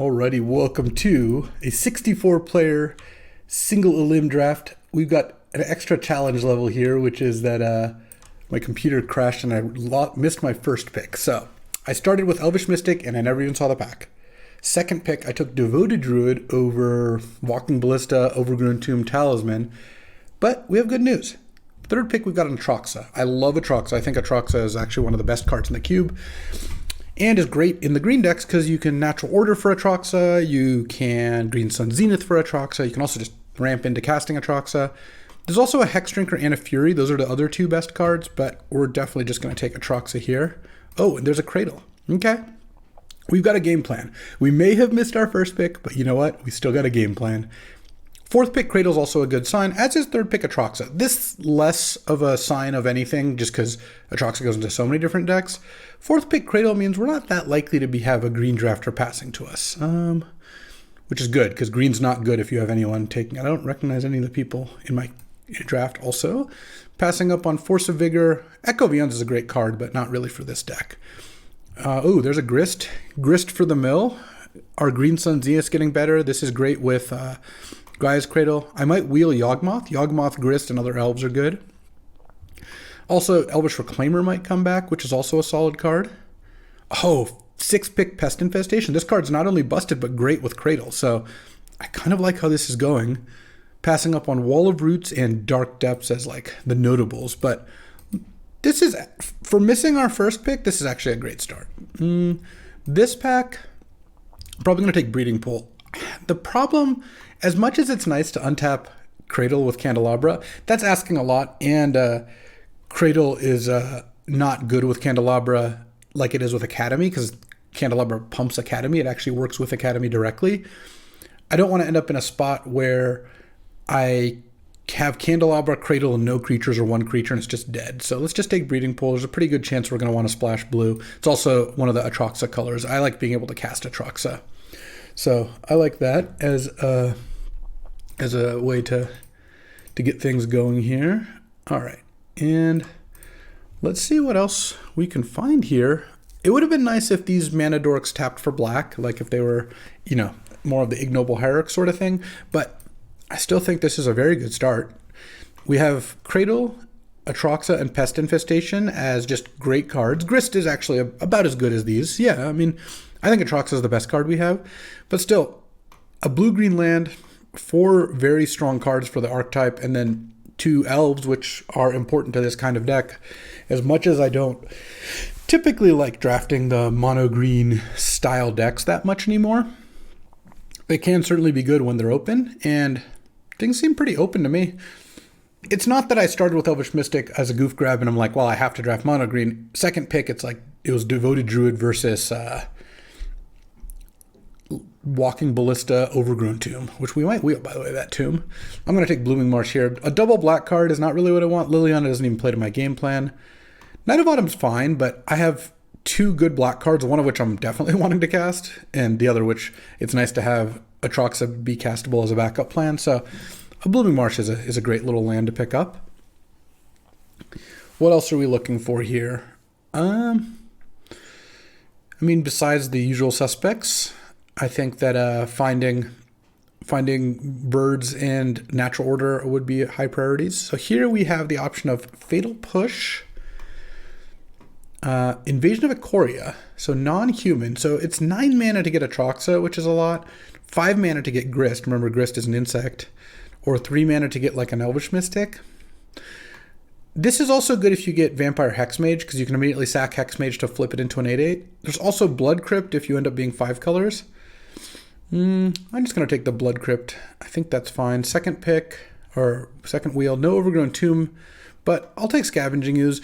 Alrighty, welcome to a 64-player single-elim draft. We've got an extra challenge level here, which is that my computer crashed and I missed my first pick. So I started with Elvish Mystic and I never even saw the pack. Second pick, I took Devoted Druid over Walking Ballista, Overgrown Tomb, Talisman. But we have good news. Third pick, we've got an Atraxa. I love Atraxa. I think Atraxa is actually one of the best cards in the cube. And is great in the green decks because you can natural order for Atraxa, you can Green Sun Zenith for Atraxa, you can also just ramp into casting Atraxa. There's also a Hex Drinker and a Fury. Those are the other two best cards, but we're definitely just going to take Atraxa here. Oh, and there's a Cradle. Okay. We've got a game plan. We may have missed our first pick, but you know what? We still got a game plan. Fourth pick, Cradle is also a good sign, as is third pick, Atraxa. This less of a sign of anything, just because Atraxa goes into so many different decks. Fourth pick, Cradle means we're not that likely to have a green drafter passing to us, which is good, because green's not good if you have anyone taking. I don't recognize any of the people in my draft also. Passing up on Force of Vigor. Echo Vions is a great card, but not really for this deck. Oh, there's a Grist. Grist for the mill. Our Green Sun Zenith is getting better. This is great with Gaia's Cradle. I might wheel Yawgmoth. Yawgmoth, Grist, and other elves are good. Also, Elvish Reclaimer might come back, which is also a solid card. Oh, sixth pick, Pest Infestation. This card's not only busted, but great with Cradle. So I kind of like how this is going. Passing up on Wall of Roots and Dark Depths as like the notables. But this is, for missing our first pick, this is actually a great start. This pack, I'm probably going to take Breeding Pool. The problem, as much as it's nice to untap Cradle with Candelabra, that's asking a lot, and Cradle is not good with Candelabra like it is with Academy, because Candelabra pumps Academy. It actually works with Academy directly. I don't want to end up in a spot where I have Candelabra, Cradle, and no creatures, or one creature, and it's just dead. So let's just take Breeding Pool. There's a pretty good chance we're going to want to splash blue. It's also one of the Atraxa colors. I like being able to cast Atraxa. So I like that as a way to get things going here. All right, and let's see what else we can find here. It would have been nice if these Mana Dorks tapped for black, like if they were, more of the Ignoble Hierarch sort of thing, but I still think this is a very good start. We have Cradle, Atraxa, and Pest Infestation as just great cards. Grist is actually about as good as these. Yeah, I mean, I think Atraxa is the best card we have, but still, a blue-green land, 4 very strong cards for the archetype, and then 2 elves, which are important to this kind of deck. As much as I don't typically like drafting the mono-green style decks that much anymore, they can certainly be good when they're open, and things seem pretty open to me. It's not that I started with Elvish Mystic as a goof grab and I'm like, well, I have to draft mono green. Second pick, it's like it was Devoted Druid versus Walking Ballista, Overgrown Tomb, which we might wheel, by the way, that tomb. I'm going to take Blooming Marsh here. A double black card is not really what I want. Liliana doesn't even play to my game plan. Knight of Autumn's fine, but I have 2 good black cards, one of which I'm definitely wanting to cast, and the other which it's nice to have Atraxa be castable as a backup plan. So a Blooming Marsh is a great little land to pick up. What else are we looking for here? I mean, besides the usual suspects, I think that finding birds and natural order would be high priorities. So here we have the option of Fatal Push, Invasion of Ikoria, so non-human. So it's 9 mana to get Atraxa, which is a lot. 5 mana to get Grist. Remember, Grist is an insect. Or 3 mana to get like an Elvish Mystic. This is also good if you get Vampire Hexmage, because you can immediately sack Hexmage to flip it into an 8/8. There's also Blood Crypt if you end up being 5 colors. I'm just going to take the Blood Crypt. I think that's fine. Second pick, or second wheel, no Overgrown Tomb, but I'll take Scavenging Ooze.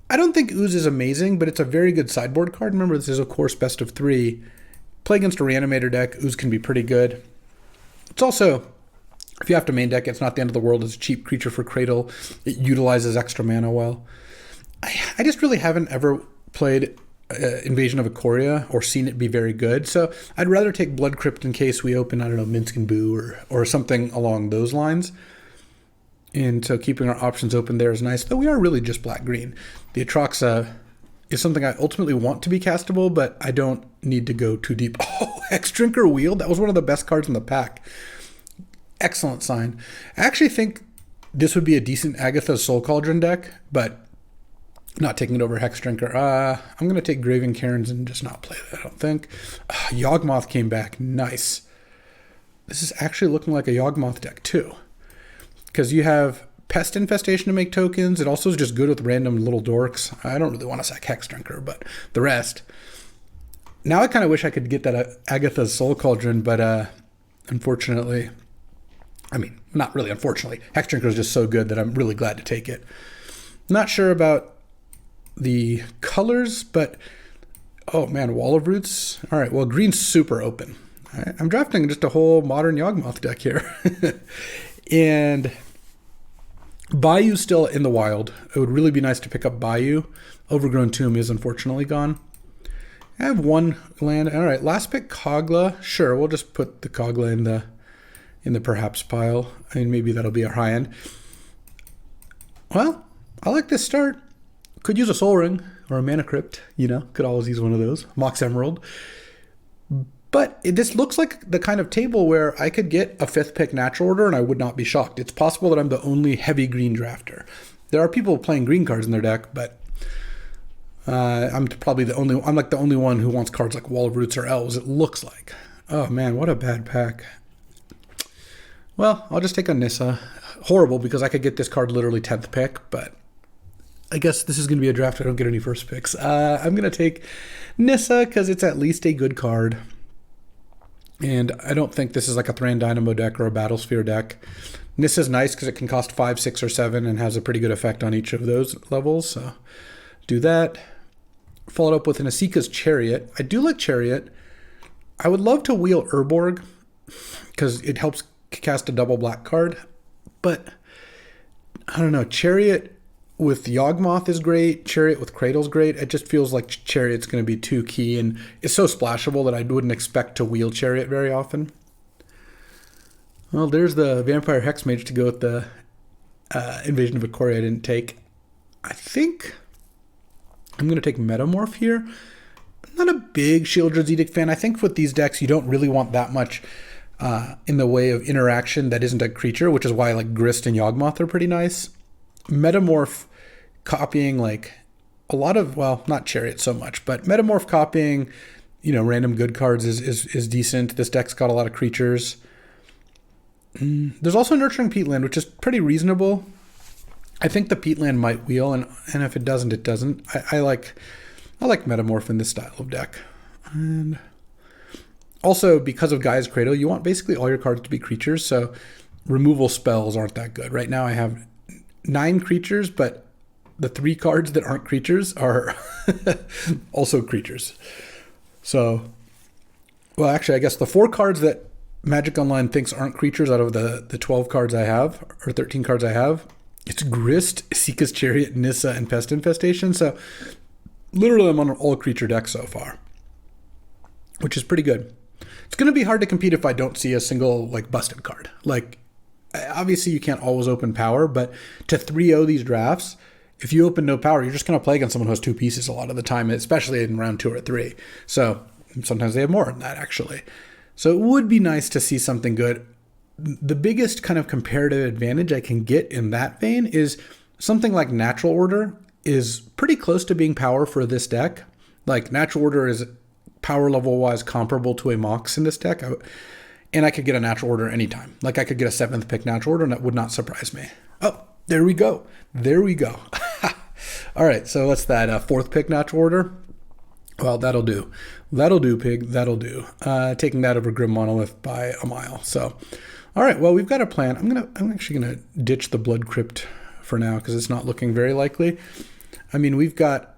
I don't think Ooze is amazing, but it's a very good sideboard card. Remember, this is, of course, best of 3. Play against a Reanimator deck, Ooze can be pretty good. It's also, if you have to main deck, it's not the end of the world. It's a cheap creature for Cradle. It utilizes extra mana well. I just really haven't ever played Invasion of Ikoria or seen it be very good. So I'd rather take Blood Crypt in case we open, I don't know, Minsk and Boo or something along those lines. And so keeping our options open there is nice, though we are really just black-green. The Atraxa is something I ultimately want to be castable, but I don't need to go too deep. Oh, Hex Drinker Wheel. That was one of the best cards in the pack. Excellent sign. I actually think this would be a decent Agatha's Soul Cauldron deck, but not taking it over Hex Drinker. I'm going to take Graven Cairns and just not play that, I don't think. Yawgmoth came back. Nice. This is actually looking like a Yawgmoth deck, too. Because you have Pest Infestation to make tokens. It also is just good with random little dorks. I don't really want to sack Hex Drinker, but the rest. Now I kind of wish I could get that Agatha's Soul Cauldron, but unfortunately... I mean, not really unfortunately. Hex Drinker is just so good that I'm really glad to take it. Not sure about the colors, but... Oh, man, Wall of Roots. All right, well, green's super open. I'm drafting just a whole modern Yawgmoth deck here. And Bayou's still in the wild. It would really be nice to pick up Bayou. Overgrown Tomb is unfortunately gone. I have one land. All right, last pick, Kogla. Sure, we'll just put the Kogla in the perhaps pile. I mean, maybe that'll be our high end. Well, I like this start. Could use a Soul Ring or a Mana Crypt, you know, could always use one of those. Mox Emerald. But this looks like the kind of table where I could get a 5th pick natural order and I would not be shocked. It's possible that I'm the only heavy green drafter. There are people playing green cards in their deck, but I'm probably the only one who wants cards like Wall of Roots or Elves, it looks like. Oh man, what a bad pack. Well, I'll just take a Nissa. Horrible, because I could get this card literally 10th pick, but I guess this is going to be a draft I don't get any first picks. I'm going to take Nissa because it's at least a good card. And I don't think this is like a Thran Dynamo deck or a Battlesphere deck. Nissa's nice because it can cost 5, 6, or 7 and has a pretty good effect on each of those levels. So do that. Followed up with an Asika's Chariot. I do like Chariot. I would love to wheel Urborg because it helps cast a double black card. But I don't know. Chariot with Yawgmoth is great. Chariot with Cradle's great. It just feels like Chariot's going to be too key, and it's so splashable that I wouldn't expect to wheel Chariot very often. Well, there's the Vampire Hexmage to go with the Invasion of Ikoria I didn't take. I think I'm going to take Metamorph here. I'm not a big Shieldred's Edict fan. I think with these decks, you don't really want that much in the way of interaction that isn't a creature, which is why like Grist and Yawgmoth are pretty nice. Metamorph copying like a lot of, well, not Chariot so much, but Metamorph copying, you know, random good cards is decent. This deck's got a lot of creatures. There's also Nurturing Peatland, which is pretty reasonable. I think the Peatland might wheel, and if it doesn't, it doesn't. I like Metamorph in this style of deck. And also, because of Gaia's Cradle, you want basically all your cards to be creatures, so removal spells aren't that good. Right now I have 9 creatures, but the 3 cards that aren't creatures are also creatures. So, well, actually, I guess the 4 cards that Magic Online thinks aren't creatures out of the 12 cards I have, or 13 cards I have, it's Grist, Sika's Chariot, Nissa, and Pest Infestation. So, literally, I'm on an all-creature deck so far, which is pretty good. It's going to be hard to compete if I don't see a single, like, busted card. Like, obviously, you can't always open power, but to 3-0 these drafts, if you open no power, you're just going to play against someone who has 2 pieces a lot of the time, especially in round 2 or 3. So sometimes they have more than that, actually. So it would be nice to see something good. The biggest kind of comparative advantage I can get in that vein is something like Natural Order is pretty close to being power for this deck. Like, Natural Order is power level-wise comparable to a Mox in this deck. And I could get a Natural Order anytime. Like, I could get a 7th pick Natural Order, and that would not surprise me. Oh, there we go. There we go. All right, so what's that? 4th pick Natural Order? Well, that'll do. That'll do, pig. That'll do. Taking that over Grim Monolith by a mile. So, all right, well, we've got a plan. I'm actually gonna ditch the Blood Crypt for now because it's not looking very likely. I mean, we've got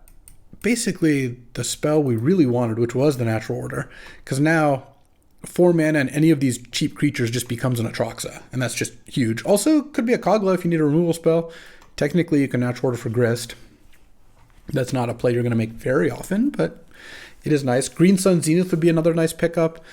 basically the spell we really wanted, which was the Natural Order, because now 4 mana and any of these cheap creatures just becomes an Atraxa, and that's just huge. Also, could be a Kogla if you need a removal spell. Technically, you can Natural Order for Grist. That's not a play you're going to make very often, but it is nice. Green Sun Zenith would be another nice pickup.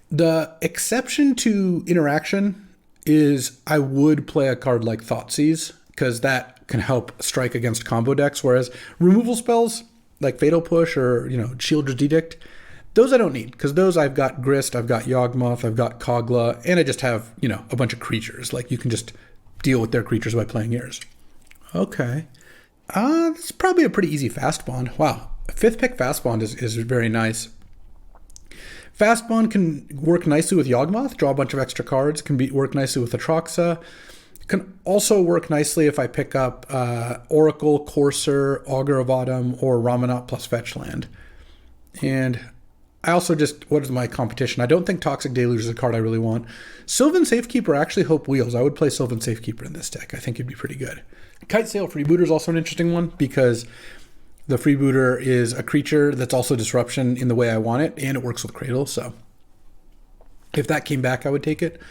The exception to interaction is I would play a card like Thoughtseize, because that can help strike against combo decks, whereas removal spells, like Fatal Push or, Shieldred's Edict, those I don't need, because those I've got Grist, I've got Yawgmoth, I've got Kogla, and I just have, a bunch of creatures. Like, you can just deal with their creatures by playing yours. Okay. This is probably a pretty easy Fast Bond. Wow. 5th pick Fast Bond is very nice. Fast Bond can work nicely with Yawgmoth, draw a bunch of extra cards, can work nicely with Atraxa. Can also work nicely if I pick up Oracle, Courser, Augur of Autumn, or Ramanat plus Fetch Land. And I also what is my competition? I don't think Toxic Deluge is a card I really want. Sylvan Safekeeper, actually Hope Wheels. I would play Sylvan Safekeeper in this deck. I think it'd be pretty good. Kite Sail Freebooter is also an interesting one because the Freebooter is a creature that's also Disruption in the way I want it, and it works with Cradle, so if that came back, I would take it.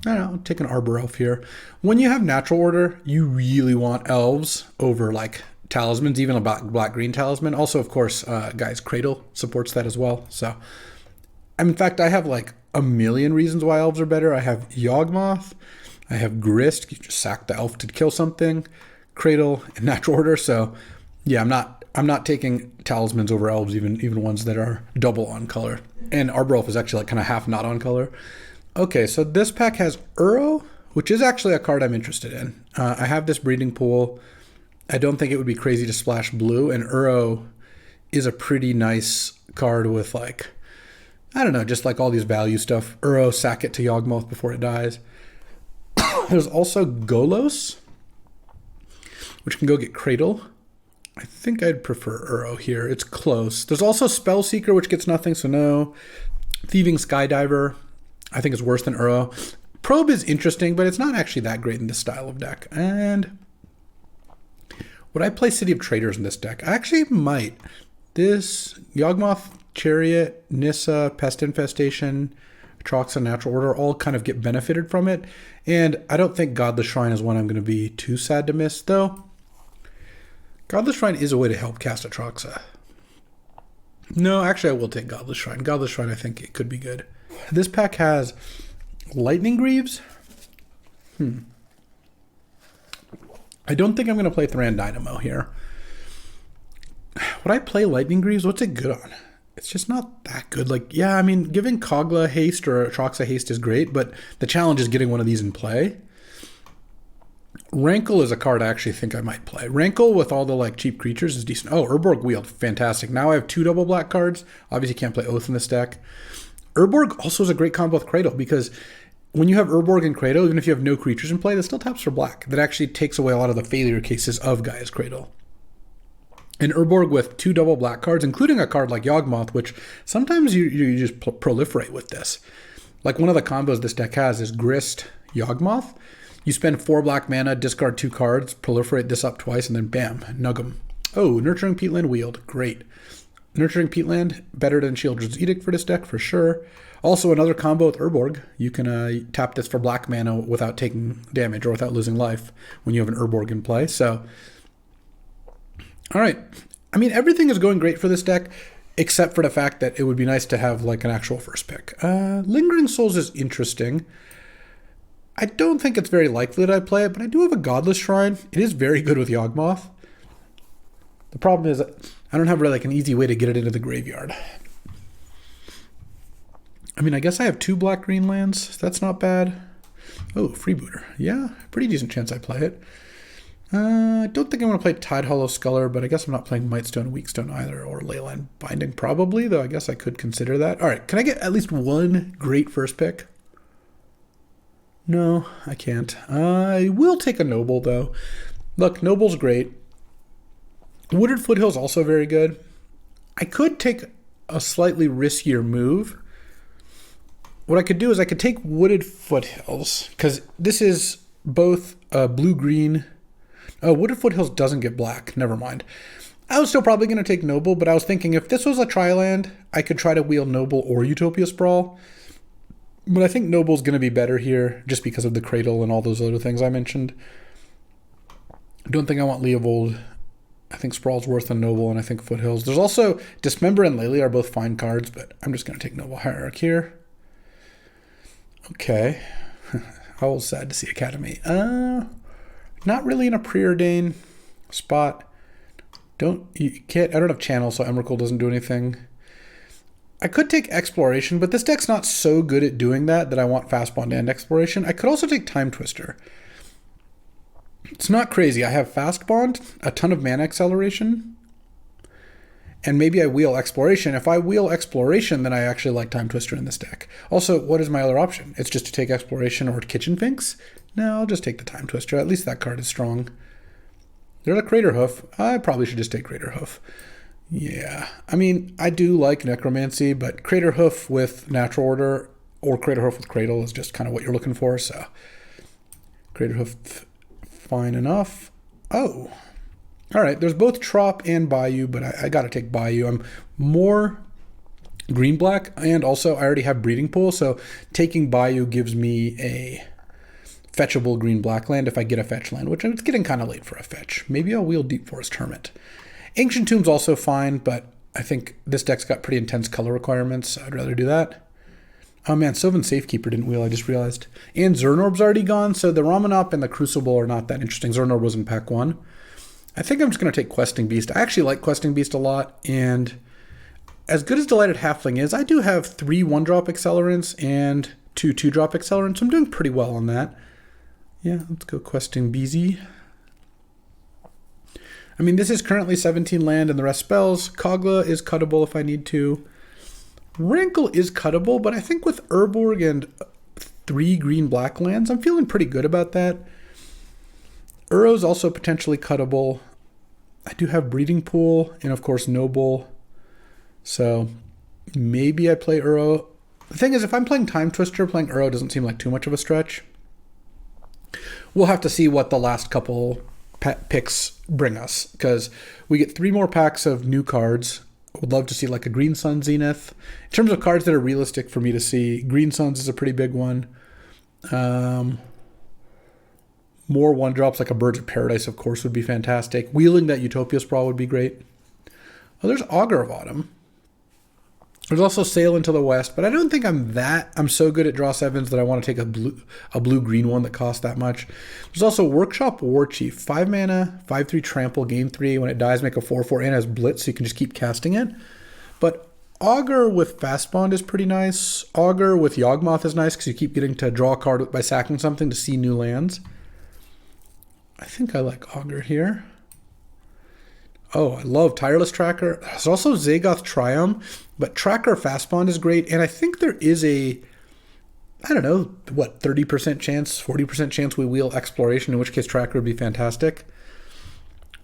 I don't know, I'll take an Arbor Elf here. When you have Natural Order, you really want Elves over, like, Talismans, even a black-green Talisman. Also, of course, guys, Cradle supports that as well. So, in fact, I have like a million reasons why Elves are better. I have Yawgmoth, I have Grist, you just sack the Elf to kill something, Cradle, and Natural Order. So, yeah, I'm not taking Talismans over Elves, even ones that are double on color. And Arbor Elf is actually like kind of half not on color. Okay, so this pack has Uro, which is actually a card I'm interested in. I have this Breeding Pool. I don't think it would be crazy to splash blue, and Uro is a pretty nice card with, like, I don't know, just like all these value stuff. Uro, sack it to Yawgmoth before it dies. There's also Golos, which can go get Cradle. I think I'd prefer Uro here. It's close. There's also Spellseeker, which gets nothing, so no. Thieving Skydiver, I think is worse than Uro. Probe is interesting, but it's not actually that great in this style of deck. And would I play City of Traders in this deck? I actually might. This Yawgmoth, Chariot, Nissa, Pest Infestation, Atraxa, Natural Order all kind of get benefited from it. And I don't think Godless Shrine is one I'm going to be too sad to miss, though. Godless Shrine is a way to help cast Atraxa. No, actually I will take Godless Shrine. Godless Shrine, I think it could be good. This pack has Lightning Greaves. I don't think I'm going to play Thran Dynamo here. Would I play Lightning Greaves? What's it good on? It's just not that good. Like, yeah, I mean, giving Kogla haste or Atraxa haste is great, but the challenge is getting one of these in play. Rankle is a card I actually think I might play. Rankle with all the, like, cheap creatures is decent. Oh, Urborg Wield, fantastic. Now I have 2 double black cards. Obviously can't play Oath in this deck. Urborg also is a great combo with Cradle because when you have Urborg and Cradle, even if you have no creatures in play, that still taps for black. That actually takes away a lot of the failure cases of Gaia's Cradle. And Urborg with 2 double black cards, including a card like Yawgmoth, which sometimes you just proliferate with this. Like one of the combos this deck has is Grist, Yawgmoth. You spend 4 black mana, discard 2 cards, proliferate this up twice, and then bam, nug'em. Oh, Nurturing Peatland Wield, great. Nurturing Peatland, better than Shieldred's Edict for this deck, for sure. Also, another combo with Urborg. You can tap this for black mana without taking damage or without losing life when you have an Urborg in play. So, all right. I mean, everything is going great for this deck, except for the fact that it would be nice to have like an actual first pick. Lingering Souls is interesting. I don't think it's very likely that I play it, but I do have a Godless Shrine. It is very good with Yawgmoth. The problem is I don't have really like an easy way to get it into the graveyard. I mean, I guess I have 2 black-green lands. That's not bad. Oh, Freebooter. Yeah, pretty decent chance I play it. I don't think I want to play Tidehollow Sculler, but I guess I'm not playing Mightstone, Weakstone either, or Leyline Binding probably, though I guess I could consider that. All right, can I get at least one great first pick? No, I can't. I will take a Noble, though. Look, Noble's great. Wooded Foothill's also very good. I could take a slightly riskier move. What I could do is I could take Wooded Foothills, because this is both blue-green. Oh, Wooded Foothills doesn't get black. Never mind. I was still probably going to take Noble, but I was thinking if this was a tri-land, I could try to wield Noble or Utopia Sprawl. But I think Noble's going to be better here just because of the Cradle and all those other things I mentioned. I don't think I want Leovold. I think Sprawl's worse than Noble, and I think Foothills. There's also Dismember and Lele are both fine cards, but I'm just going to take Noble Hierarch here. Okay. Howl's sad to see Academy. Not really in a preordain spot. You can't, I don't have channel, so Emrakul doesn't do anything. I could take Exploration, but this deck's not so good at doing that I want Fast Bond and Exploration. I could also take Time Twister. It's not crazy. I have Fast Bond, a ton of mana acceleration, and maybe I wheel Exploration. If I wheel Exploration, then I actually like Time Twister in this deck. Also, what is my other option? It's just to take Exploration or Kitchen Finks? No, I'll just take the Time Twister. At least that card is strong. There's a Crater Hoof. I probably should just take Crater Hoof. Yeah, I mean, I do like Necromancy, but Crater Hoof with Natural Order or Crater Hoof with Cradle is just kind of what you're looking for, so Crater Hoof, fine enough. Oh, all right, there's both Trop and Bayou, but I got to take Bayou. I'm more green-black, and also I already have Breeding Pool, so taking Bayou gives me a fetchable green-black land if I get a fetch land, which it's getting kind of late for a fetch. Maybe I'll wheel Deep Forest Hermit. Ancient Tomb's also fine, but I think this deck's got pretty intense color requirements, so I'd rather do that. Oh man, Sylvan Safekeeper didn't wheel, I just realized. And Zernorb's already gone, so the Ramanop and the Crucible are not that interesting. Zernorb was in pack 1. I think I'm just going to take Questing Beast. I actually like Questing Beast a lot, and as good as Delighted Halfling is, I do have 3 1-drop accelerants and 2 2-drop accelerants, so I'm doing pretty well on that. Yeah, let's go Questing Beezy. I mean, this is currently 17 land and the rest spells. Kogla is cuttable if I need to. Rankle is cuttable, but I think with Urborg and 3 green-black lands, I'm feeling pretty good about that. Uro's also potentially cuttable. I do have Breeding Pool and, of course, Noble. So maybe I play Uro. The thing is, if I'm playing Time Twister, playing Uro doesn't seem like too much of a stretch. We'll have to see what the last couple picks bring us, because we get 3 more packs of new cards. I would love to see like a Green Sun Zenith. In terms of cards that are realistic for me to see, Green Suns is a pretty big one. More 1-drops like a Birds of Paradise, of course, would be fantastic. Wheeling that Utopia Sprawl would be great. Oh, there's Augur of Autumn. There's also Sail into the West, but I don't think I'm so good at draw 7s that I want to take a blue-green one that costs that much. There's also Workshop War Chief, 5 mana, 5/3 trample, gain 3. When it dies, make a 4/4 and has Blitz, so you can just keep casting it. But Augur with Fast Bond is pretty nice. Augur with Yawgmoth is nice because you keep getting to draw a card by sacking something to see new lands. I think I like Augur here. Oh, I love Tireless Tracker. There's also Zagoth Triumph, but Tracker Fast Bond is great, and I think there is a, I don't know, 30% chance, 40% chance we wheel Exploration, in which case Tracker would be fantastic.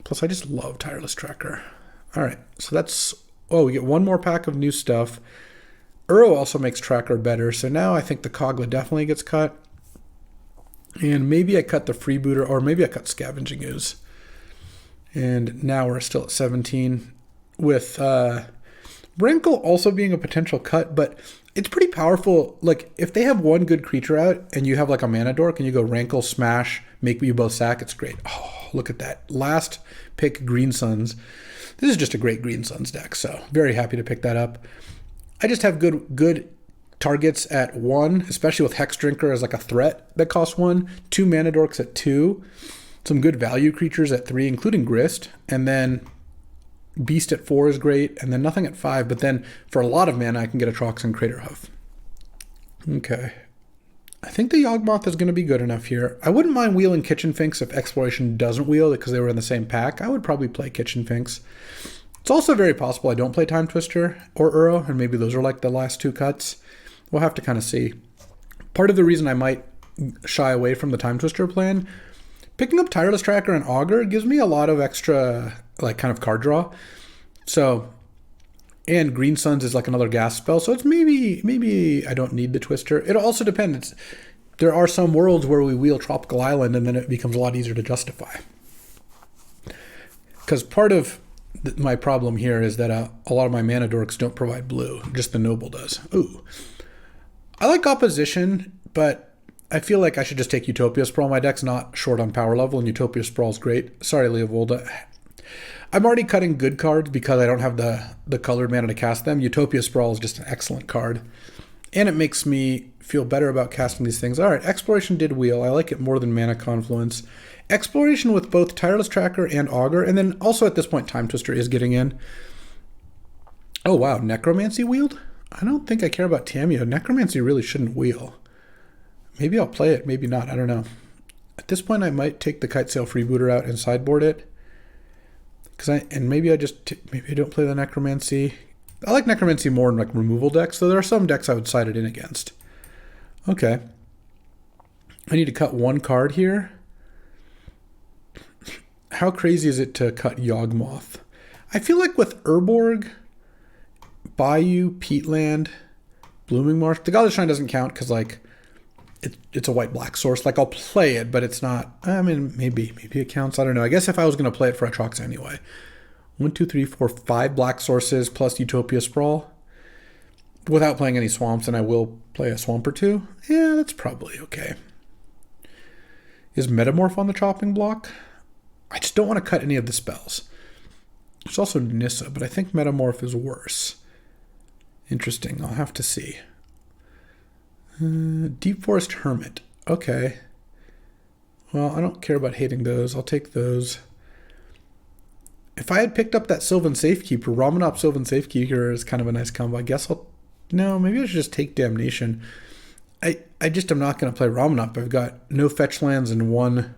Plus, I just love Tireless Tracker. All right, so that's, we get 1 more pack of new stuff. Uro also makes Tracker better, so now I think the Kogla definitely gets cut. And maybe I cut the Freebooter, or maybe I cut Scavenging Ooze. And now we're still at 17 with Rankle also being a potential cut, but it's pretty powerful. Like, if they have 1 good creature out and you have like a mana dork and you go Rankle, Smash, make you both sack, it's great. Oh, look at that. Last pick, Green Suns. This is just a great Green Suns deck, so very happy to pick that up. I just have good targets at 1, especially with Hex Drinker as like a threat that costs 1, 2 mana dorks at 2. Some good value creatures at 3, including Grist, and then Beast at 4 is great, and then nothing at 5, but then for a lot of mana I can get a Trox and Crater Hoof. Okay. I think the Yawgmoth is going to be good enough here. I wouldn't mind wheeling Kitchen Finks if Exploration doesn't wheel because they were in the same pack. I would probably play Kitchen Finks. It's also very possible I don't play Time Twister or Uro, and maybe those are like the last 2 cuts. We'll have to kind of see. Part of the reason I might shy away from the Time Twister plan, picking up Tireless Tracker and Augur gives me a lot of extra, like, kind of card draw. So, and Green Suns is like another gas spell, so it's maybe I don't need the Twister. It also depends. There are some worlds where we wheel Tropical Island and then it becomes a lot easier to justify. Because part of my problem here is that a lot of my mana dorks don't provide blue, just the Noble does. Ooh. I like Opposition, but I feel like I should just take Utopia Sprawl. My deck's not short on power level, and Utopia Sprawl's great. Sorry, Leovolda. I'm already cutting good cards because I don't have the colored mana to cast them. Utopia Sprawl is just an excellent card. And it makes me feel better about casting these things. All right, Exploration did wheel. I like it more than Mana Confluence. Exploration with both Tireless Tracker and Augur, and then also at this point Time Twister is getting in. Oh wow, Necromancy wheeled? I don't think I care about Tamiyo. Necromancy really shouldn't wheel. Maybe I'll play it, maybe not, I don't know. At this point I might take the Kite Sail Freebooter out and sideboard it. Maybe I don't play the Necromancy. I like Necromancy more in like removal decks, though there are some decks I would side it in against. Okay. I need to cut one card here. How crazy is it to cut Yawgmoth? I feel like with Urborg, Bayou, Peatland, Blooming Marsh, the Godless Shrine doesn't count because like it's a white-black source. Like I'll play it, but it's not. I mean, maybe it counts. I don't know. I guess if I was going to play it for Atrox anyway. 1, 2, 3, 4, 5 black sources plus Utopia Sprawl. Without playing any swamps, and I will play a swamp or two. Yeah, that's probably okay. Is Metamorph on the chopping block? I just don't want to cut any of the spells. There's also Nissa, but I think Metamorph is worse. Interesting. I'll have to see. Deep Forest Hermit. Okay. Well, I don't care about hating those. I'll take those. If I had picked up that Sylvan Safekeeper, Ramanop Sylvan Safekeeper is kind of a nice combo. I guess no, maybe I should just take Damnation. I just am not going to play Ramanop. I've got no fetch lands and one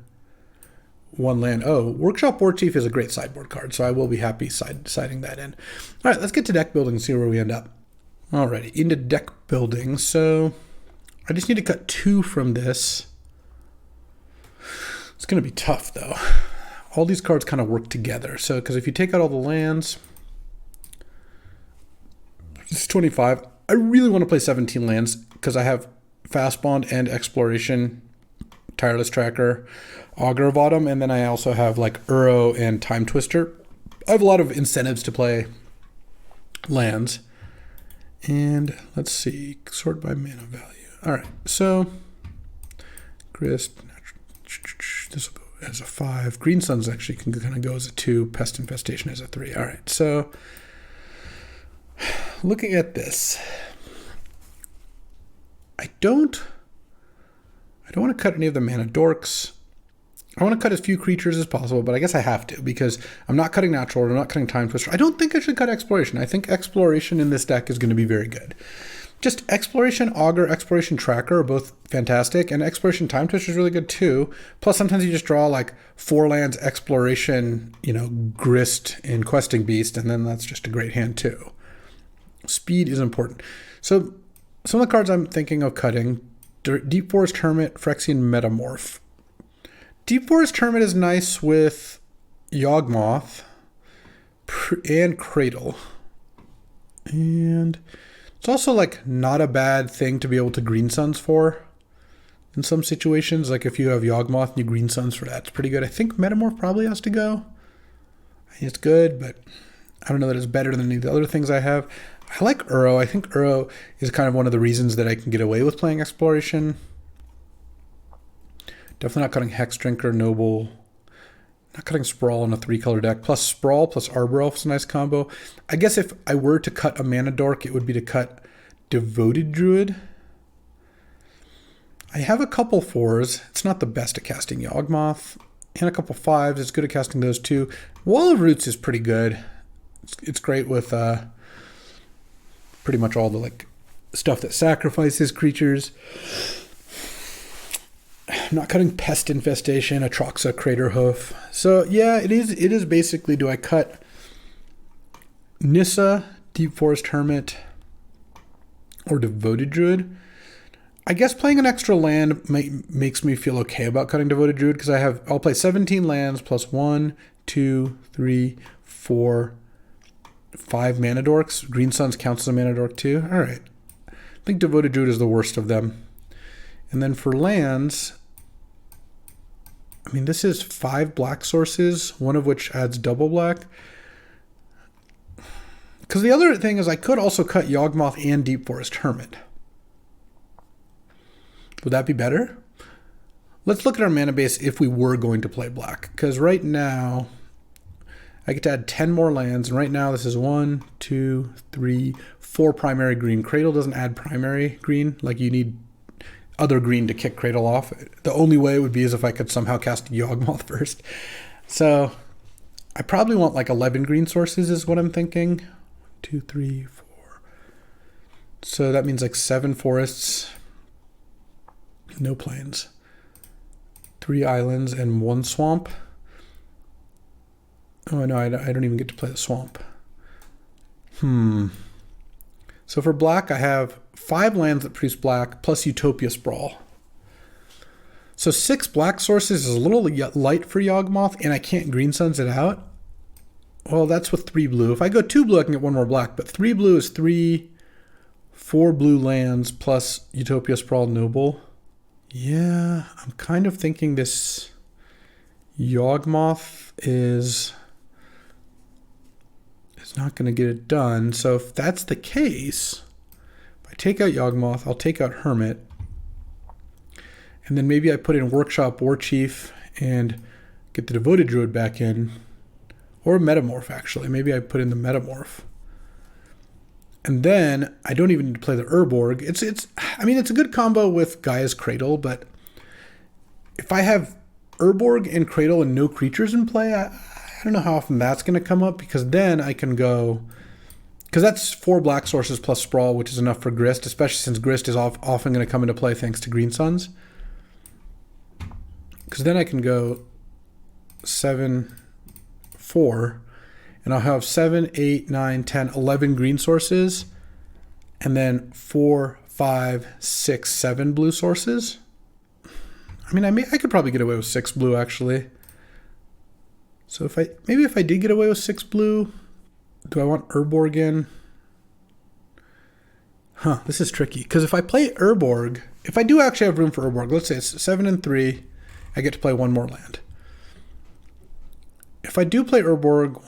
land. Oh, Workshop War Chief is a great sideboard card, so I will be happy siding that in. All right, let's get to deck building and see where we end up. Alrighty, into deck building. So I just need to cut 2 from this. It's going to be tough, though. All these cards kind of work together. So, because if you take out all the lands, it's 25. I really want to play 17 lands because I have Fast Bond and Exploration, Tireless Tracker, Augur of Autumn, and then I also have like Uro and Time Twister. I have a lot of incentives to play lands. And let's see, sort by mana value. All right, so Grist, this will go as a 5. Green Suns actually can kind of go as a 2. Pest Infestation as a 3. All right, so looking at this, I don't want to cut any of the mana dorks. I want to cut as few creatures as possible, but I guess I have to because I'm not cutting Natural Order, I'm not cutting Time Twister. I don't think I should cut Exploration. I think Exploration in this deck is going to be very good. Just Exploration, Augur, Exploration Tracker are both fantastic, and Exploration Time Twister is really good too. Plus, sometimes you just draw like 4 lands, Exploration, Grist, and Questing Beast, and then that's just a great hand too. Speed is important. So some of the cards I'm thinking of cutting, Deep Forest Hermit, Phyrexian Metamorph. Deep Forest Hermit is nice with Yawgmoth and Cradle. And it's also like not a bad thing to be able to Green Suns for in some situations. Like if you have Yawgmoth and you Green Suns for that, it's pretty good. I think Metamorph probably has to go. I think it's good, but I don't know that it's better than any of the other things I have. I like Uro. I think Uro is kind of one of the reasons that I can get away with playing Exploration. Definitely not cutting Hex Drinker, Noble. Not cutting Sprawl in a 3-color deck. Plus Sprawl plus Arbor Elf is a nice combo. I guess if I were to cut a Mana Dork, it would be to cut Devoted Druid. I have a couple 4s. It's not the best at casting Yawgmoth. And a couple 5s. It's good at casting those too. Wall of Roots is pretty good. It's great with pretty much all the like stuff that sacrifices creatures. I'm not cutting Pest Infestation, Atroxa, Crater Hoof. So yeah, it is basically, do I cut Nissa, Deep Forest Hermit, or Devoted Druid? I guess playing an extra land makes me feel okay about cutting Devoted Druid because I'll play 17 lands plus 1, 2, 3, 4, 5 Mana Dorks. Green Suns counts as a Mana Dork too. All right. I think Devoted Druid is the worst of them. And then for lands, I mean, this is 5 black sources, one of which adds double black. Because the other thing is I could also cut Yawgmoth and Deep Forest Hermit. Would that be better? Let's look at our mana base if we were going to play black. Because right now, I get to add 10 more lands. And right now, this is 1, 2, 3, 4 primary green. Cradle doesn't add primary green. Like you need other green to kick Cradle off. The only way would be is if I could somehow cast Yawgmoth first. So I probably want like 11 green sources is what I'm thinking. 2, 3, 4. So that means like 7 forests, no plains, 3 islands, and 1 swamp. Oh no, I don't even get to play the swamp. So for black, I have 5 lands that produce black plus Utopia Sprawl. So 6 black sources is a little light for Yawgmoth, and I can't Green Suns it out. Well, that's with 3 blue. If I go 2 blue, I can get 1 more black, but 3 blue is 4 blue lands plus Utopia Sprawl Noble. Yeah, I'm kind of thinking this Yawgmoth is not going to get it done. So if that's the case, if I take out Yawgmoth, I'll take out Hermit. And then maybe I put in Workshop Warchief and get the Devoted Druid back in. Or Metamorph, actually. Maybe I put in the Metamorph. And then I don't even need to play the Urborg. It's a good combo with Gaia's Cradle, but if I have Urborg and Cradle and no creatures in play, I don't know how often that's going to come up, because then I can go, because that's 4 black sources plus Sprawl, which is enough for Grist, especially since Grist is often going to come into play thanks to Green Suns. Because then I can go 7, 4, and I'll have 7, 8, 9, 10, 11 green sources, and then 4, 5, 6, 7 blue sources. I could probably get away with 6 blue, actually. So if I did get away with 6 blue, do I want Urborg in? This is tricky, because if I play Urborg, if I do actually have room for Urborg, let's say it's 7 and 3, I get to play 1 more land. If I do play Urborg, 1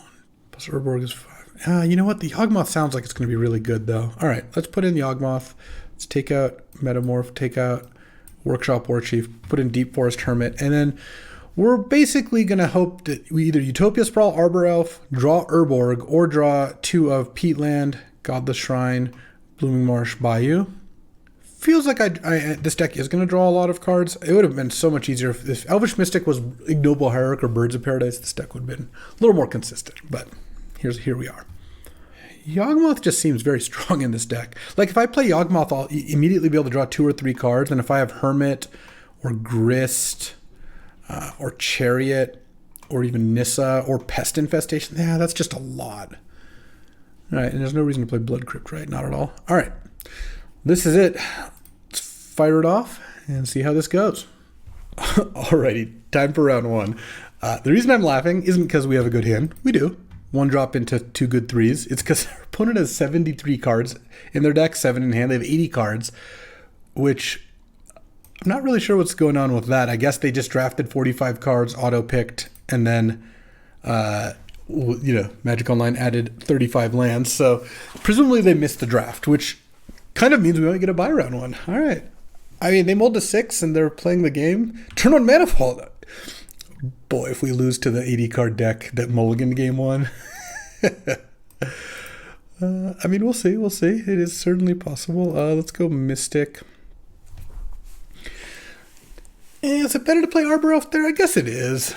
plus Urborg is 5. You know what? The Yawgmoth sounds like it's going to be really good, though. All right, let's put in Yawgmoth. Let's take out Metamorph, take out Workshop Warchief, put in Deep Forest Hermit, and then we're basically going to hope that we either Utopia Sprawl, Arbor Elf, draw Urborg, or draw 2 of Peatland, Godless Shrine, Blooming Marsh, Bayou. Feels like this deck is going to draw a lot of cards. It would have been so much easier if Elvish Mystic was Ignoble Hierarch or Birds of Paradise. This deck would have been a little more consistent, but here we are. Yawgmoth just seems very strong in this deck. Like, if I play Yawgmoth, I'll immediately be able to draw 2 or 3 cards, and if I have Hermit or Grist or Chariot or even Nissa or Pest Infestation, that's just a lot. All right, and there's no reason to play Blood Crypt, right? Not at all. All right. This is it. Let's fire it off and see how this goes. Alrighty, time for round 1. The reason I'm laughing isn't because we have a good hand. We do. 1 drop into 2 good 3s. It's because our opponent has 73 cards in their deck, 7 in hand. They have 80 cards, which I'm not really sure what's going on with that. I guess they just drafted 45 cards, auto-picked, and then Magic Online added 35 lands. So presumably they missed the draft, which kind of means we only get a buy round 1. All right. They mulled to 6 and they're playing the game. Turn on Manifold. Boy, if we lose to the 80 card deck that mulliganed game 1. We'll see. We'll see. It is certainly possible. Let's go Mystic. Is it better to play Arbor Elf there? I guess it is.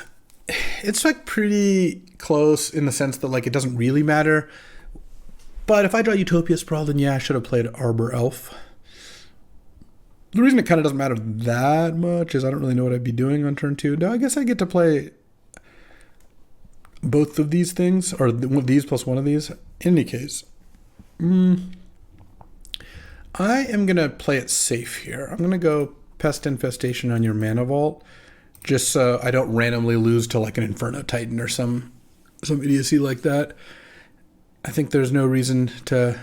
It's like pretty close in the sense that it doesn't really matter. But if I draw Utopia Sprawl, then I should have played Arbor Elf. The reason it kind of doesn't matter that much is I don't really know what I'd be doing on turn 2. No, I guess I get to play both of these things, or these plus 1 of these. In any case, I am going to play it safe here. I'm going to go Pest Infestation on your Mana Vault, just so I don't randomly lose to an Inferno Titan or some idiocy like that. I think there's no reason to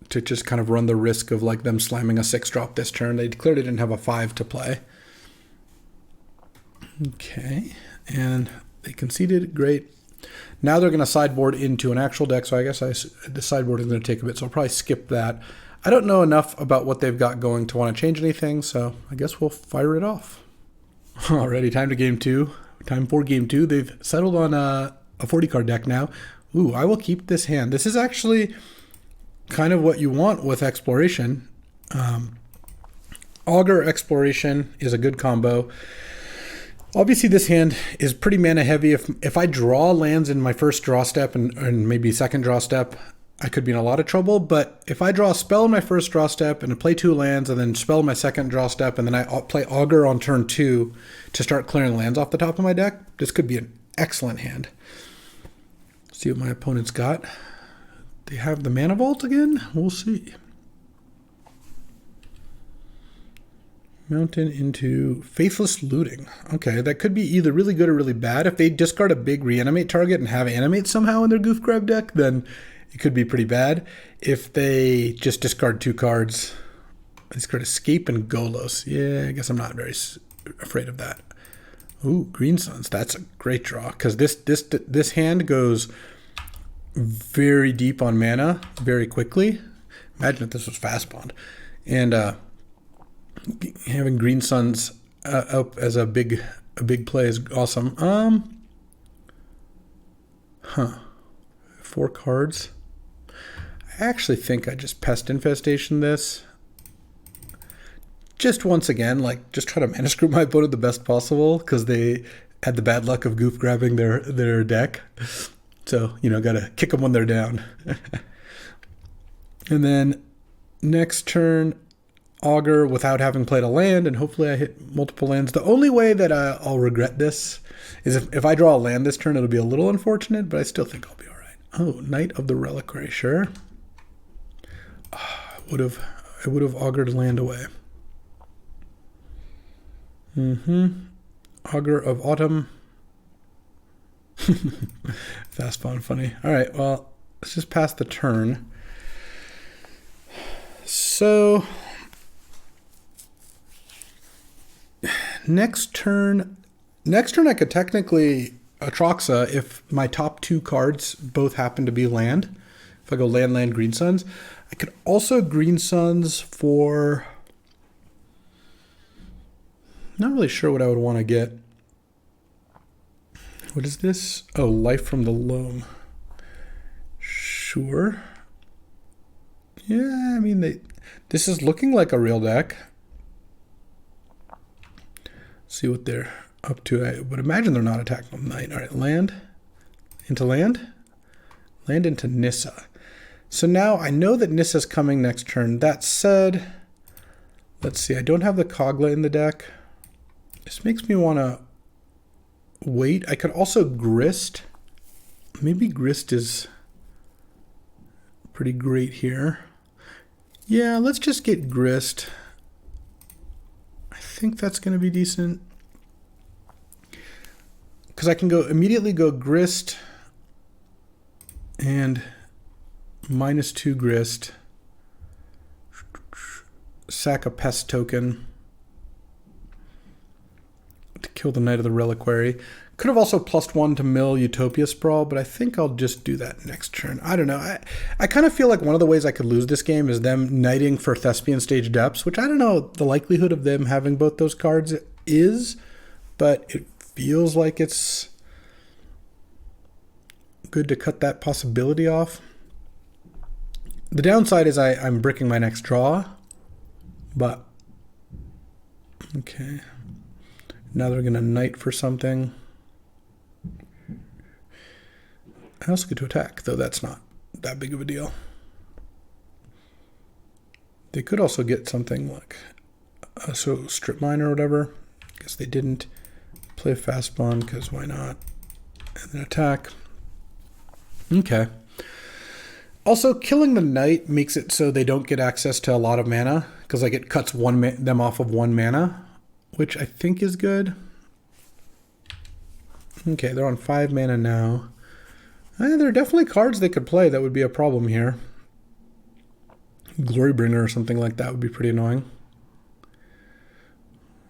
just kind of run the risk of them slamming a 6-drop this turn. They clearly didn't have a 5 to play. Okay, and they conceded. Great. Now they're going to sideboard into an actual deck, so I guess the sideboard is going to take a bit, so I'll probably skip that. I don't know enough about what they've got going to want to change anything, so I guess we'll fire it off. Alrighty, time to game 2. Time for game 2. They've settled on a 40-card deck now. Ooh, I will keep this hand. This is actually kind of what you want with exploration. Augur Exploration is a good combo. Obviously, this hand is pretty mana heavy. If I draw lands in my first draw step and maybe second draw step, I could be in a lot of trouble. But if I draw a spell in my first draw step and play 2 lands and then spell in my second draw step and then I play Augur on turn 2 to start clearing lands off the top of my deck, this could be an excellent hand. See what my opponent's got. They have the Mana Vault again? We'll see. Mountain into Faithless Looting. Okay, that could be either really good or really bad. If they discard a big reanimate target and have animate somehow in their Goof Grab deck, then it could be pretty bad. If they just discard 2 cards, discard Escape and Golos. Yeah, I guess I'm not very afraid of that. Ooh, Green Suns. That's a great draw because this hand goes very deep on mana very quickly. Imagine if this was Fast Bond. And having Green Suns up as a big play is awesome. 4 cards. I actually think I just Pest Infestation this. Just once again, like, just try to mana screw my opponent the best possible because they had the bad luck of goof grabbing their deck. So, you know, gotta kick them when they're down. And then next turn, Augur without having played a land, and hopefully I hit multiple lands. The only way that I'll regret this is if I draw a land this turn, it'll be a little unfortunate, but I still think I'll be all right. Oh, Knight of the Reliquary, sure. I would have augured land away. Augur of Autumn. Fast Bond, funny. All right, well, let's just pass the turn. So next turn I could technically Atraxa if my top 2 cards both happen to be land. If I go land, Green Suns. I could also Green Suns for... Not really sure what I would want to get. What is this? Oh, Life from the Loam. Sure. Yeah, I mean, this is looking like a real deck. See what they're up to. I would imagine they're not attacking with Knight. All right, land into land. Land into Nissa. So now I know that Nissa's coming next turn. That said, let's see. I don't have the Kogla in the deck. This makes me want to wait. I could also Grist. Maybe Grist is pretty great here. Yeah, let's just get Grist. I think that's going to be decent. Because I can immediately go Grist and -2 Grist. Sack a Pest token to kill the Knight of the Reliquary. Could have also +1 to mill Utopia Sprawl, but I think I'll just do that next turn. I don't know. I kind of feel like one of the ways I could lose this game is them knighting for Thespian Stage Depths, which I don't know the likelihood of them having both those cards is, but it feels like it's good to cut that possibility off. The downside is I'm bricking my next draw, but okay. Now they're going to knight for something. I also get to attack, though that's not that big of a deal. They could also get something like Strip Mine or whatever. I guess they didn't play Fast Bond because why not? And then attack. Okay. Also, killing the knight makes it so they don't get access to a lot of mana because like it cuts them off of 1 mana, which I think is good. Okay, they're on 5 mana now. There are definitely cards they could play that would be a problem here. Glorybringer or something like that would be pretty annoying.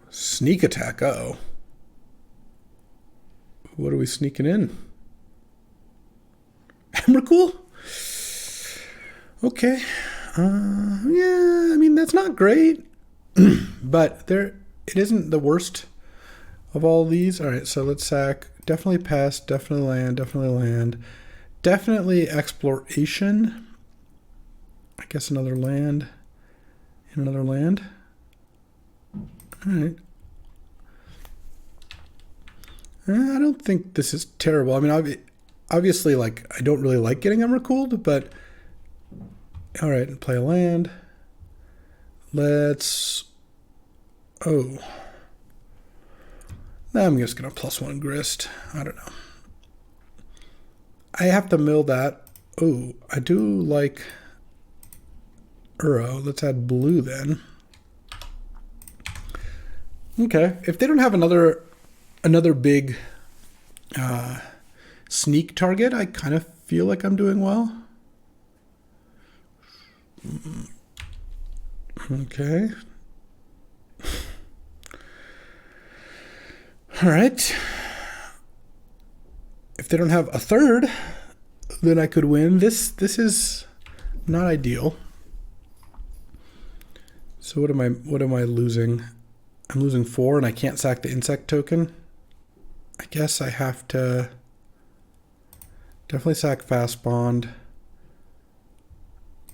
Sneak attack, uh-oh. What are we sneaking in? Emrakul? Okay. Yeah, I mean, that's not great. But it isn't the worst of all these. All right, so let's sack. Definitely Pest, definitely land, definitely land. Definitely Exploration. I guess another land and another land. All right. I don't think this is terrible. I mean, obviously, like, I don't really like getting Emrakul, but all right, play a land. Let's. Oh. I'm just gonna +1 grist. I don't know. I have to mill that. Oh, I do like Uro. Let's add blue then. Okay, if they don't have another big sneak target, I kind of feel like I'm doing well. Okay. All right. If they don't have a third, then I could win. This is not ideal. So what am I losing? I'm losing 4 and I can't sack the insect token. I guess I have to definitely sack Fast Bond,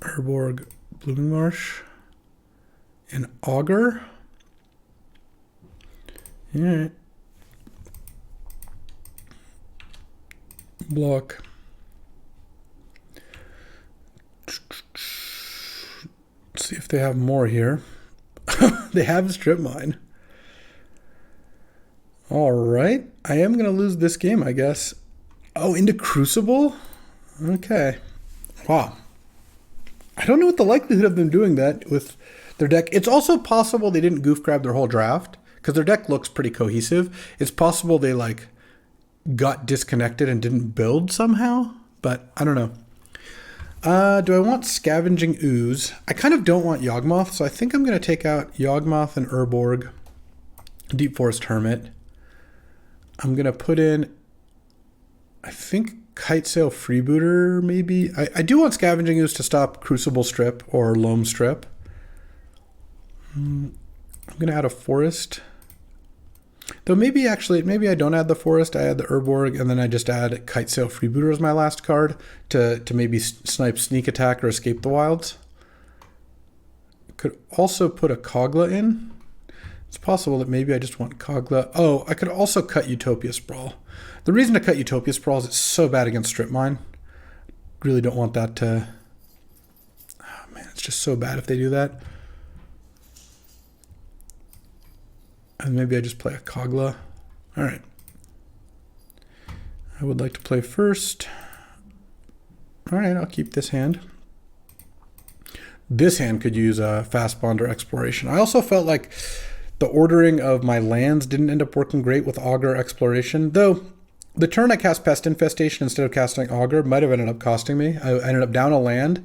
Urborg, Blooming Marsh, and Augur. All right. Block. Let's see if they have more here. They have strip mine. All right. I am going to lose this game, I guess. Oh, into Crucible? Okay. Wow. I don't know what the likelihood of them doing that with their deck. It's also possible they didn't goof grab their whole draft because their deck looks pretty cohesive. It's possible they like got disconnected and didn't build somehow, but I don't know. Do I want Scavenging Ooze? I kind of don't want Yawgmoth, so I think I'm going to take out Yawgmoth and Urborg, Deep Forest Hermit. I'm going to put in, I think, Kitesail Freebooter, maybe. I do want Scavenging Ooze to stop Crucible Strip or Loam Strip. I'm going to add a Forest. Though maybe I don't add the Forest, I add the Urborg, and then I just add Kitesail Freebooter as my last card to maybe snipe Sneak Attack or Escape the Wilds. Could also put a Kogla in. It's possible that maybe I just want Kogla. Oh, I could also cut Utopia Sprawl. The reason to cut Utopia Sprawl is it's so bad against Strip Mine. Really don't want that to... Oh man, it's just so bad if they do that. And maybe I just play a Kogla. All right. I would like to play first. All right, I'll keep this hand. This hand could use a Fast Bond or Exploration. I also felt like the ordering of my lands didn't end up working great with Augur Exploration, though the turn I cast Pest Infestation instead of casting Augur might have ended up costing me. I ended up down a land,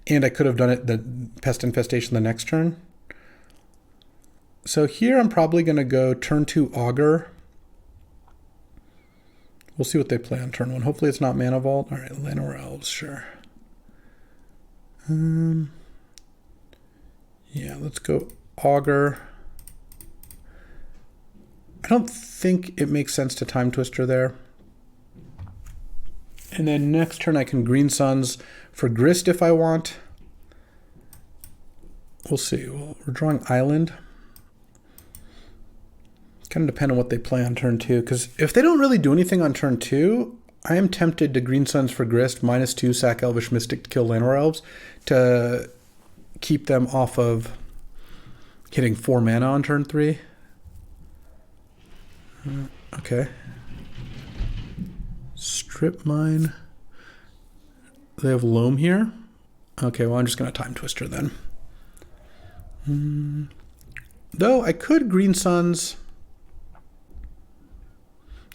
and I could have done it the Pest Infestation the next turn. So here I'm probably going to go turn 2 Augur. We'll see what they play on turn 1. Hopefully it's not Mana Vault. All right, Llanowar Elves, sure. Yeah, let's go Augur. I don't think it makes sense to Time Twister there. And then next turn I can Green Suns for Grist if I want. We'll see. Well, we're drawing Island. Kind of depend on what they play on turn 2, because if they don't really do anything on turn 2, I am tempted to Green Suns for Grist, -2 sack Elvish Mystic to kill Llanowar Elves to keep them off of hitting 4 mana on turn 3. Okay. Strip Mine. They have Loam here. Okay, well I'm just going to Time Twister then. Though I could Green Suns...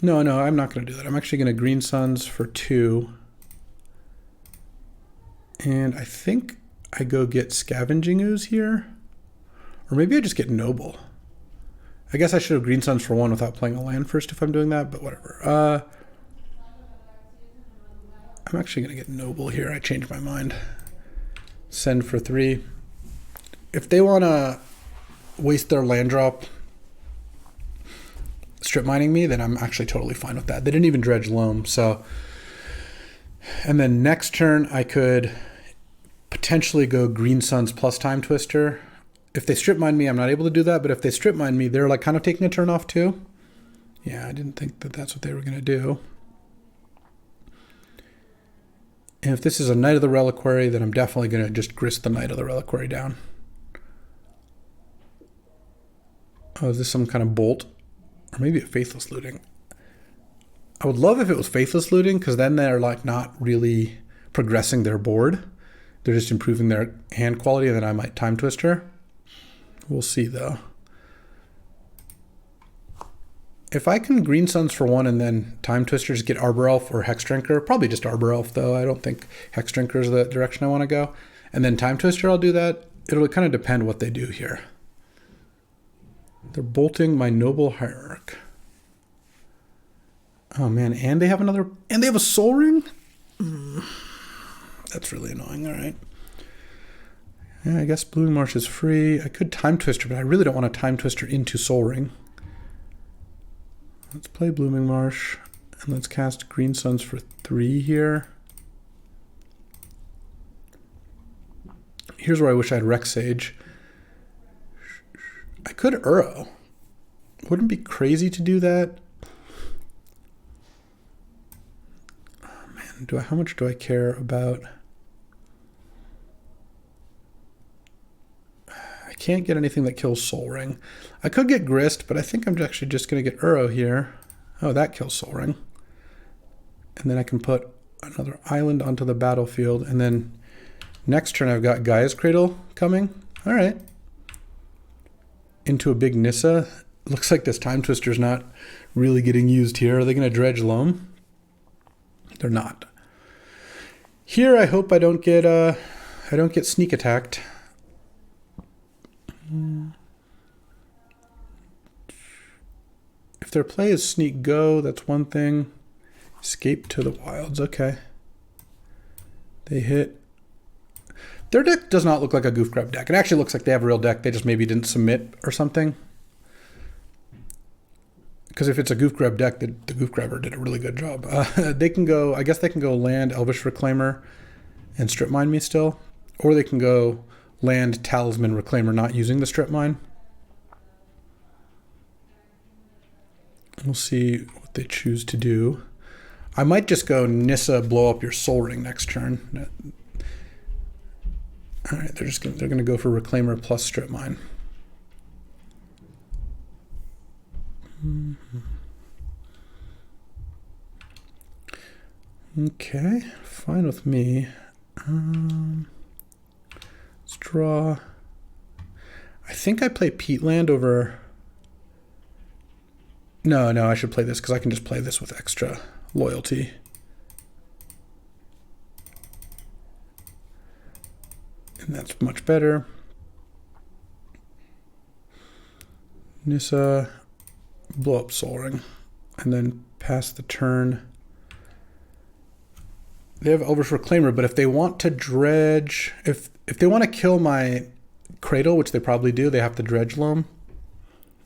No, I'm not going to do that. I'm actually going to Green Suns for 2. And I think I go get Scavenging Ooze here. Or maybe I just get Noble. I guess I should have Green Suns for 1 without playing a land first if I'm doing that, but whatever. I'm actually going to get Noble here. I changed my mind. Send for 3. If they want to waste their land drop strip mining me, then I'm actually totally fine with that. They didn't even dredge Loam, so... And then next turn, I could potentially go Green Suns plus Time Twister if they strip mine me, I'm not able to do that. But if they strip mine me, they're like kind of taking a turn off too. Yeah, I didn't think that that's what they were going to do. And if this is a Knight of the Reliquary, then I'm definitely going to just grist the Knight of the Reliquary down. Oh, is this some kind of bolt? Or maybe a Faithless Looting. I would love if it was Faithless Looting, because then they're like not really progressing their board. They're just improving their hand quality, and then I might Time Twister. We'll see, though. If I can Green Suns for 1 and then Time Twisters, get Arbor Elf or Hex Drinker. Probably just Arbor Elf, though. I don't think Hex Drinker is the direction I want to go. And then Time Twister, I'll do that. It'll kind of depend what they do here. They're bolting my Noble Hierarch. Oh, man. And they have another... And they have a Soul Ring? That's really annoying. All right. Yeah, I guess Blooming Marsh is free. I could Time Twister, but I really don't want to Time Twister into Soul Ring. Let's play Blooming Marsh, and let's cast Green Suns for 3 here. Here's where I wish I had Rex Sage. I could Uro. Wouldn't it be crazy to do that? Oh man, how much do I care about? I can't get anything that kills Soul Ring. I could get Grist, but I think I'm actually just going to get Uro here. Oh, that kills Soul Ring. And then I can put another island onto the battlefield. And then next turn I've got Gaia's Cradle coming. All right. Into a big Nissa. Looks like this Time Twister's not really getting used here. Are they going to Dredge Loam? They're not. Here I hope I don't get sneak attacked. If their play is Sneak Go, that's one thing. Escape to the Wilds, okay. They hit. Their deck does not look like a Goof Grab deck. It actually looks like they have a real deck. They just maybe didn't submit or something. Because if it's a Goof Grab deck, the Goof Grabber did a really good job. They can go, I guess they can go land Elvish Reclaimer and Strip Mine me still. Or they can go land Talisman Reclaimer not using the Strip Mine. We'll see what they choose to do. I might just go Nissa, blow up your Soul Ring next turn. All right, they're gonna go for Reclaimer plus Strip Mine. Okay, fine with me. Let's draw. I think I play Peatland over. No, I should play this because I can just play this with extra loyalty. And that's much better. Nissa, blow up Soul Ring, and then pass the turn. They have Elvish Reclaimer, but if they want to dredge, if they want to kill my Cradle, which they probably do, they have to Dredge Loam.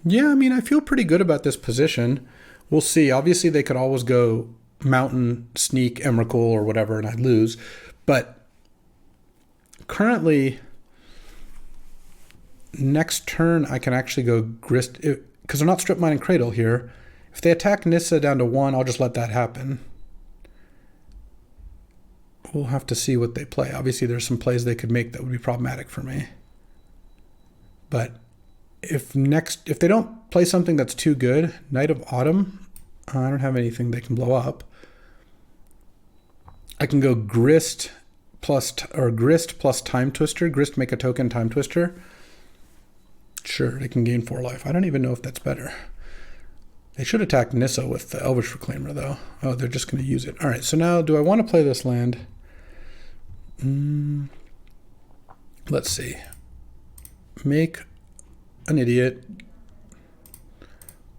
Yeah, I mean, I feel pretty good about this position. We'll see. Obviously, they could always go Mountain, Sneak, Emrakul, or whatever, and I'd lose. But currently, next turn, I can actually go Grist, because they're not Strip Mine and Cradle here. If they attack Nissa down to 1, I'll just let that happen. We'll have to see what they play. Obviously, there's some plays they could make that would be problematic for me. But if they don't play something that's too good, Knight of Autumn, I don't have anything they can blow up. I can go Grist plus Time Twister. Grist, make a token, Time Twister. Sure, they can gain 4 life. I don't even know if that's better. They should attack Nissa with the Elvish Reclaimer, though. Oh, they're just going to use it. All right, so now do I want to play this land? Let's see. Make an idiot.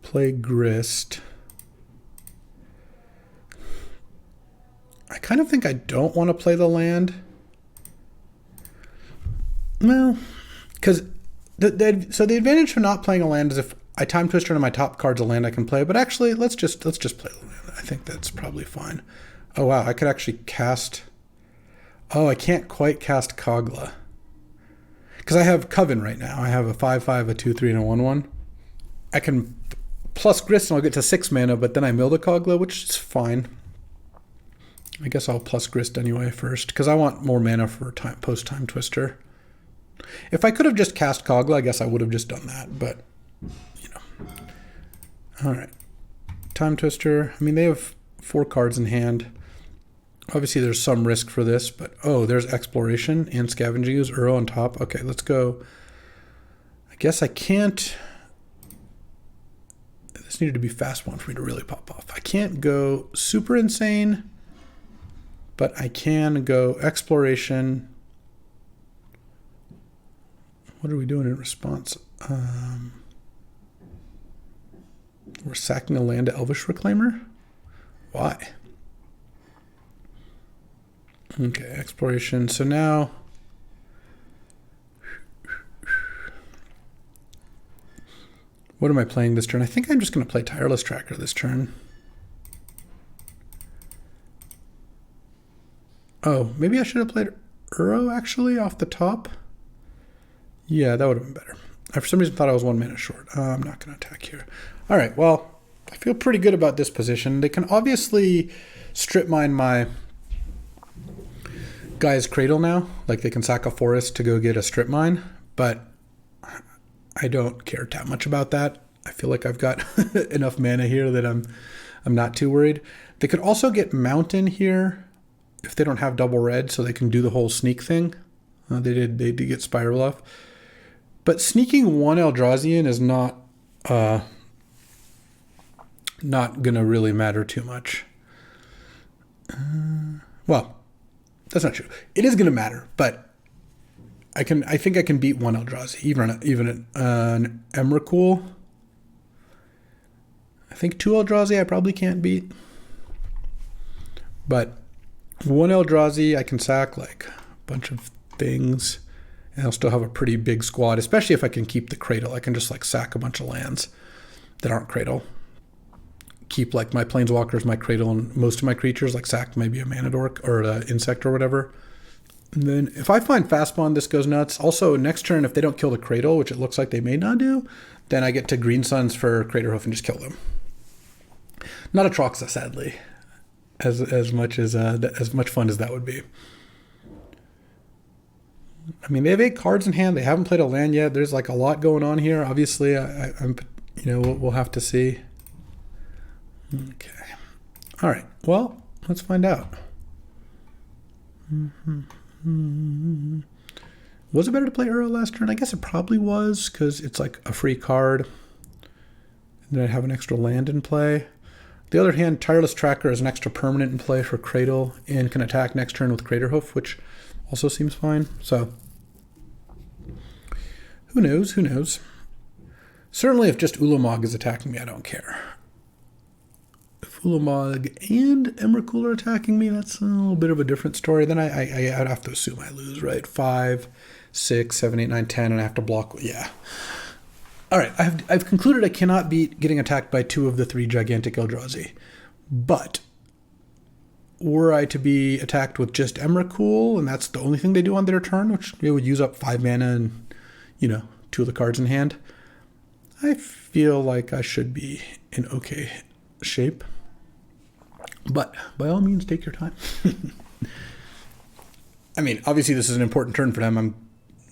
Play Grist. I kind of think I don't want to play the land. Well, because so the advantage for not playing a land is if I Time Twister into my top card's a land I can play. But actually, let's just play the land. I think that's probably fine. Oh wow, I could actually cast. Oh, I can't quite cast Kogla. Because I have Coven right now. I have a 5/5, a 2/3, and a 1/1. I can plus Grist and I'll get to 6 mana, but then I mill the Kogla, which is fine. I guess I'll plus Grist anyway first, because I want more mana for post-Time Twister. If I could have just cast Kogla, I guess I would have just done that, but, you know. All right. Time Twister. I mean, they have 4 cards in hand. Obviously, there's some risk for this, but, oh, there's Exploration and Scavenging Ooze, Uro on top. Okay, let's go. I guess I can't. This needed to be fast one for me to really pop off. I can't go super insane, but I can go Exploration. What are we doing in response? We're sacking a land to Elvish Reclaimer? Why? Okay, Exploration. So now... What am I playing this turn? I think I'm just going to play Tireless Tracker this turn. Oh, maybe I should have played Uro, actually, off the top. Yeah, that would have been better. I, for some reason, thought I was 1 mana short. I'm not going to attack here. All right, well, I feel pretty good about this position. They can obviously strip mine my Guy's Cradle now. Like, they can sack a forest to go get a strip mine, but I don't care that much about that. I feel like I've got enough mana here that I'm not too worried. They could also get Mountain here if they don't have double red, so they can do the whole sneak thing. They did get Spiral off. But sneaking 1 Eldrazian is not gonna really matter too much. Well, that's not true. It is gonna matter, but I think I can beat 1 Eldrazi, even an Emrakul. I think 2 Eldrazi I probably can't beat. But 1 Eldrazi I can sack like a bunch of things, and I'll still have a pretty big squad, especially if I can keep the Cradle. I can just like sack a bunch of lands that aren't Cradle. Keep like my Planeswalkers, my Cradle, and most of my creatures, like sack maybe a Mana Dork or an Insect or whatever. And then if I find Fastbond, this goes nuts. Also, next turn, if they don't kill the Cradle, which it looks like they may not do, then I get to Green Suns for Craterhoof and just kill them. Not a Troxa, sadly, as much fun as that would be. I mean, they have 8 cards in hand. They haven't played a land yet. There's like a lot going on here. Obviously, I'm we'll have to see. Okay. All right. Well, let's find out. Was it better to play Uro last turn? I guess it probably was, because it's like a free card. And then I have an extra land in play. The other hand, Tireless Tracker is an extra permanent in play for Cradle and can attack next turn with Craterhoof, which also seems fine. So, who knows? Who knows? Certainly, if just Ulamog is attacking me, I don't care. If Ulamog and Emrakul are attacking me, that's a little bit of a different story. Then I'd have to assume I lose, right? 5, 6, 7, 8, 9, 10, and I have to block. Yeah. All right, I've concluded I cannot beat getting attacked by 2 of the 3 gigantic Eldrazi. But were I to be attacked with just Emrakul, and that's the only thing they do on their turn, which it would use up 5 mana and, 2 of the cards in hand, I feel like I should be in okay shape. But by all means, take your time. I mean, obviously this is an important turn for them. I'm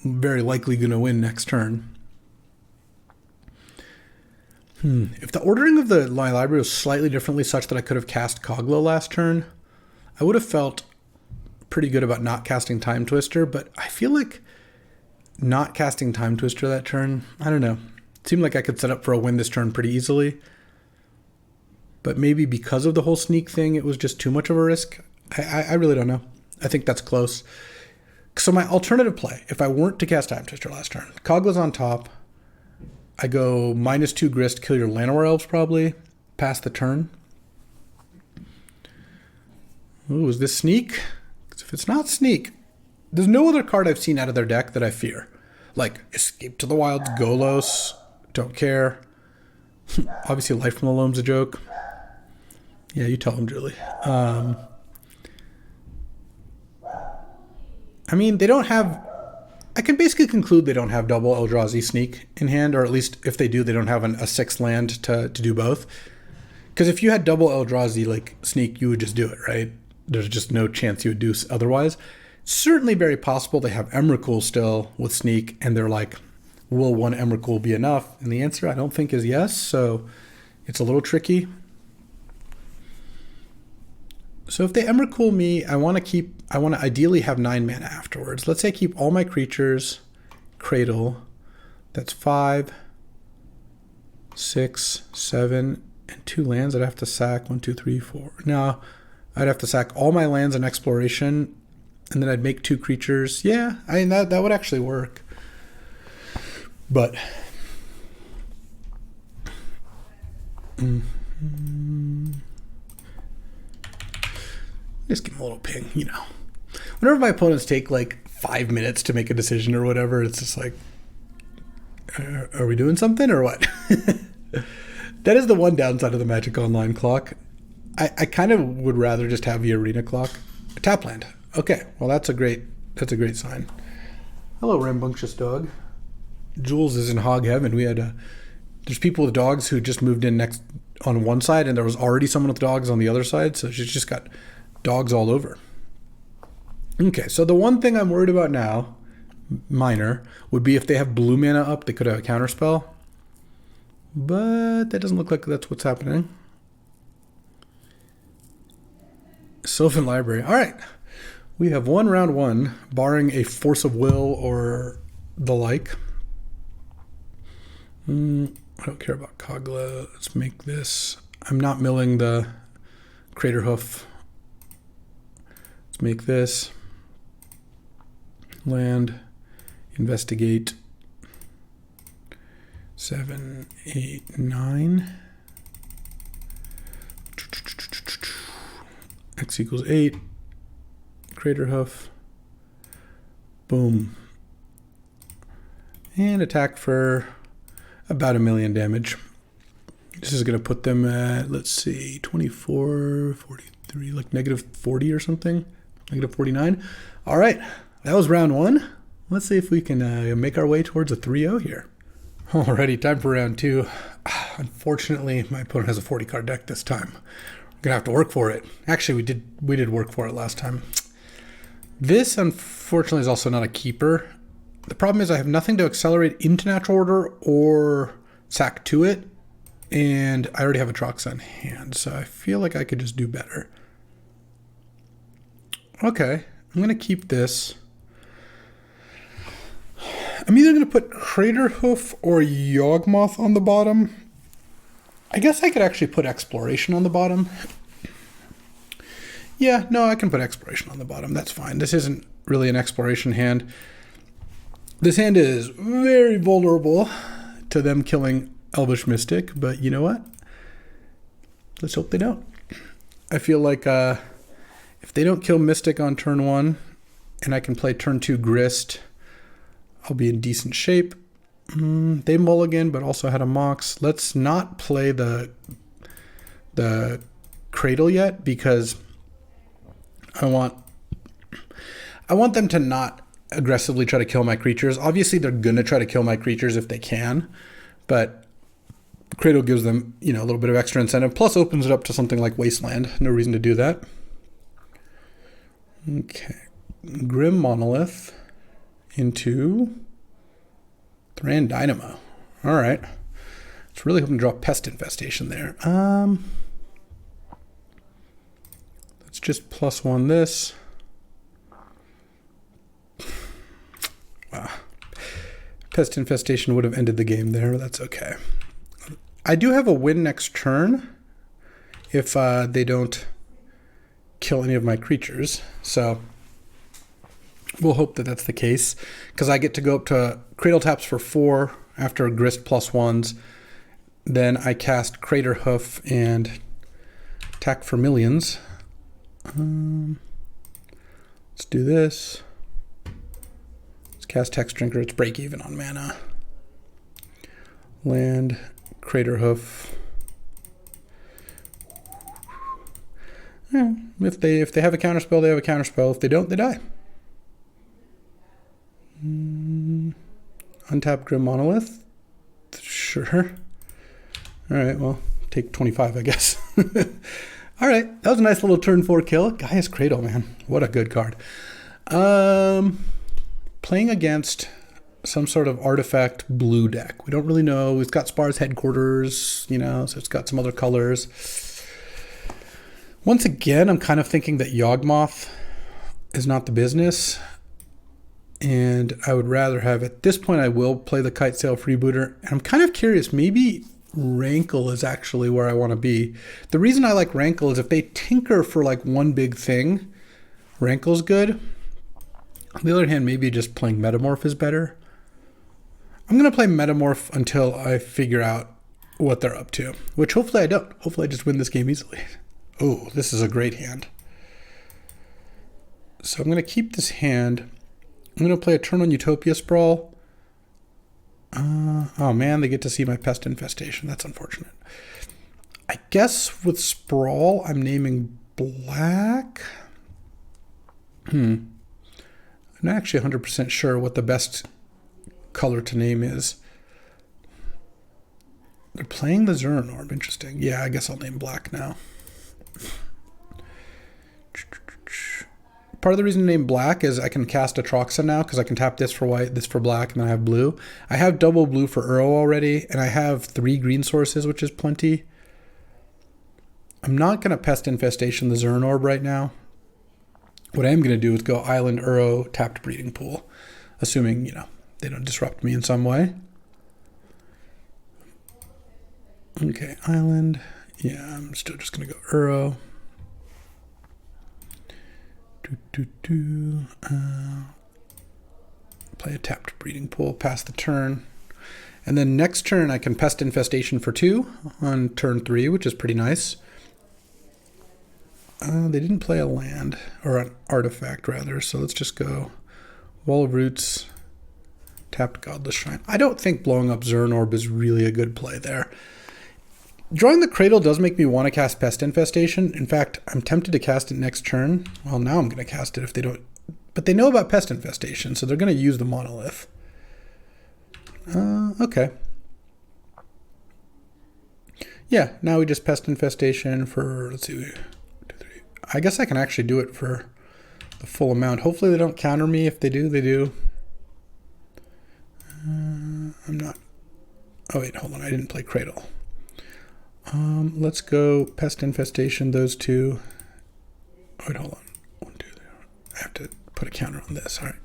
very likely going to win next turn. If the ordering of my library was slightly differently, such that I could have cast Kogla last turn, I would have felt pretty good about not casting Time Twister, but I feel like not casting Time Twister that turn, I don't know. It seemed like I could set up for a win this turn pretty easily. But maybe because of the whole sneak thing, it was just too much of a risk. I really don't know. I think that's close. So my alternative play, if I weren't to cast Time Twister last turn, Kogla's on top. I go -2 Grist, kill your Llanowar Elves probably, pass the turn. Ooh, is this sneak? 'Cause if it's not sneak, there's no other card I've seen out of their deck that I fear. Like Escape to the Wilds, Golos, don't care. Obviously Life from the Loam's a joke. Yeah, you tell him, Julie. I mean, they don't have I can basically conclude they don't have double Eldrazi Sneak in hand, or at least if they do, they don't have a 6th land to do both. Because if you had double Eldrazi like Sneak, you would just do it, right? There's just no chance you would do otherwise. Certainly very possible they have Emrakul still with Sneak, and they're like, will one Emrakul be enough? And the answer, I don't think, is yes, so it's a little tricky. So if they Emrakul me, I want to ideally have 9 mana afterwards. Let's say I keep all my creatures, Cradle, that's 5, 6, 7, and 2 lands. I'd have to sack 1, 2, 3, 4. No, I'd have to sack all my lands in Exploration, and then I'd make 2 creatures. Yeah, I mean, that would actually work. But just give him a little ping, you know. Whenever my opponents take like 5 minutes to make a decision or whatever, it's just like, are we doing something or what? That is the one downside of the Magic Online clock. I kind of would rather just have the arena clock. Tap land. Okay, well that's a great sign. Hello, rambunctious dog. Jules is in hog heaven. We had there's people with dogs who just moved in next on one side, and there was already someone with dogs on the other side, so she's just got dogs all over. Okay, so the one thing I'm worried about now, minor, would be if they have blue mana up, they could have a counterspell. But that doesn't look like that's what's happening. Sylvan Library. All right. We have one round 1, barring a force of will or the like. I don't care about Kogla. Let's make this. I'm not milling the Craterhoof. Let's make this. Land. Investigate. 7, 8, 9. X equals 8. Craterhoof. Boom. And attack for about 1,000,000 damage. This is going to put them at, let's see, 24, 43, like -40 or something. -49. All right. That was round 1. Let's see if we can make our way towards a 3-0 here. Alrighty, time for round 2. Unfortunately, my opponent has a 40-card deck this time. We're gonna have to work for it. Actually, we did work for it last time. This, unfortunately, is also not a keeper. The problem is I have nothing to accelerate into Natural Order or sack to it, and I already have a Troxa in hand, so I feel like I could just do better. Okay, I'm gonna keep this. I'm either going to put Craterhoof or Yawgmoth on the bottom. I guess I could actually put Exploration on the bottom. Yeah, no, I can put Exploration on the bottom. That's fine. This isn't really an Exploration hand. This hand is very vulnerable to them killing Elvish Mystic, but you know what? Let's hope they don't. I feel like if they don't kill Mystic on turn 1, and I can play turn 2 Grist, I'll be in decent shape. They mulligan, but also had a Mox. Let's not play the Cradle yet, because I want them to not aggressively try to kill my creatures. Obviously, they're gonna try to kill my creatures if they can, but Cradle gives them, a little bit of extra incentive. Plus, opens it up to something like Wasteland. No reason to do that. Okay, Grim Monolith into Thran Dynamo. All right. It's really hoping to draw Pest Infestation there. Let's just +1 this. Wow. Pest Infestation would have ended the game there. That's okay. I do have a win next turn if they don't kill any of my creatures. So we'll hope that that's the case, because I get to go up to Cradle taps for 4 after a Grist +1s. Then I cast Craterhoof and attack for millions. Let's do this. Let's cast Text Drinker. It's break even on mana. Land, Craterhoof. Yeah, if they have a counterspell, they have a counterspell. If they don't, they die. Untap Grim Monolith. Sure. All right, well, take 25, I guess. All right, that was a nice little turn 4 kill. Gaia's Cradle, man. What a good card. Playing against some sort of artifact blue deck. We don't really know. It's got Spar's Headquarters, you know, so it's got some other colors. Once again, I'm kind of thinking that Yawgmoth is not the business. And I would rather have, at this point, I will play the Kitesail Freebooter. And I'm kind of curious, maybe Rankle is actually where I want to be. The reason I like Rankle is if they tinker for like one big thing, Rankle's good. On the other hand, maybe just playing Metamorph is better. I'm going to play Metamorph until I figure out what they're up to, which hopefully I don't. Hopefully I just win this game easily. Oh, this is a great hand. So I'm going to keep this hand. I'm going to play a turn on Utopia Sprawl. Oh man, they get to see my Pest Infestation. That's unfortunate. I guess with Sprawl, I'm naming black. I'm not actually 100% sure what the best color to name is. They're playing the Zern Orb. Interesting. Yeah, I guess I'll name black now. Part of the reason to name black is I can cast Atroxa now because I can tap this for white, this for black, and then I have blue. I have double blue for Uro already, and I have 3 green sources, which is plenty. I'm not going to Pest Infestation the Zern Orb right now. What I am going to do is go Island, Uro, tapped Breeding Pool, assuming, you know, they don't disrupt me in some way. Okay, Island. Yeah, I'm still just going to go Uro. Play a tapped Breeding Pool, pass the turn. And then next turn I can Pest Infestation for 2 on turn 3, which is pretty nice. They didn't play a land, or an artifact rather, so let's just go Wall of Roots, tapped Godless Shrine. I don't think blowing up Zern Orb is really a good play there. Drawing the Cradle does make me want to cast Pest Infestation. In fact, I'm tempted to cast it next turn. Well, now I'm going to cast it if they don't. But they know about Pest Infestation, so they're going to use the Monolith. Okay. Yeah, now we just Pest Infestation for, let's see, 2, 3. I guess I can actually do it for the full amount. Hopefully they don't counter me. If they do, they do. I'm not. Oh, wait, hold on. I didn't play Cradle. Let's go Pest Infestation, those 2. Oh, wait, hold on. 1, 2, 3. I have to put a counter on this. All right.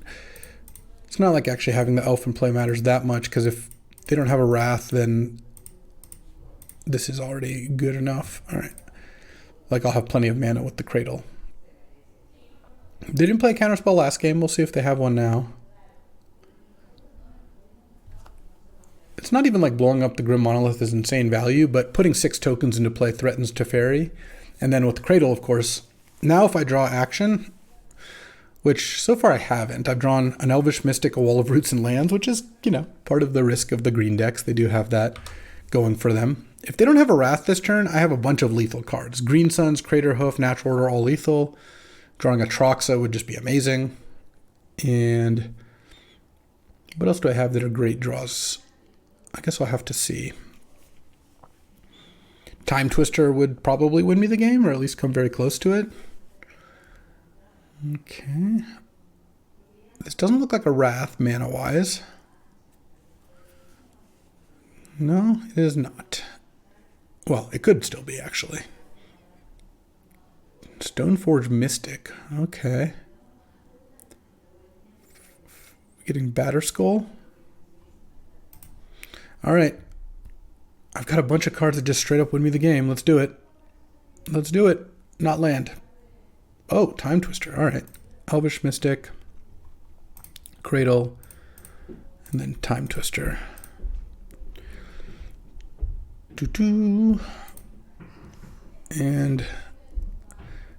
It's not like actually having the elf in play matters that much, because if they don't have a Wrath, then this is already good enough. All right. Like, I'll have plenty of mana with the Cradle. They didn't play a counterspell last game. We'll see if they have one now. It's not even like blowing up the Grim Monolith is insane value, but putting 6 tokens into play threatens Teferi. And then with the Cradle, of course, now if I draw action, which so far I haven't, I've drawn an Elvish Mystic, a Wall of Roots, and lands, which is, you know, part of the risk of the green decks. They do have that going for them. If they don't have a Wrath this turn, I have a bunch of lethal cards. Green Suns, Crater Hoof, Natural Order, all lethal. Drawing a Troxa would just be amazing. And what else do I have that are great draws? I guess I'll have to see. Time Twister would probably win me the game, or at least come very close to it. Okay. This doesn't look like a Wrath, mana-wise. No, it is not. Well, it could still be, actually. Stoneforge Mystic. Okay. Getting Batterskull. All right. I've got a bunch of cards that just straight up win me the game. Let's do it. Let's do it. Not land. Oh, Time Twister. All right. Elvish Mystic. Cradle. And then Time Twister. And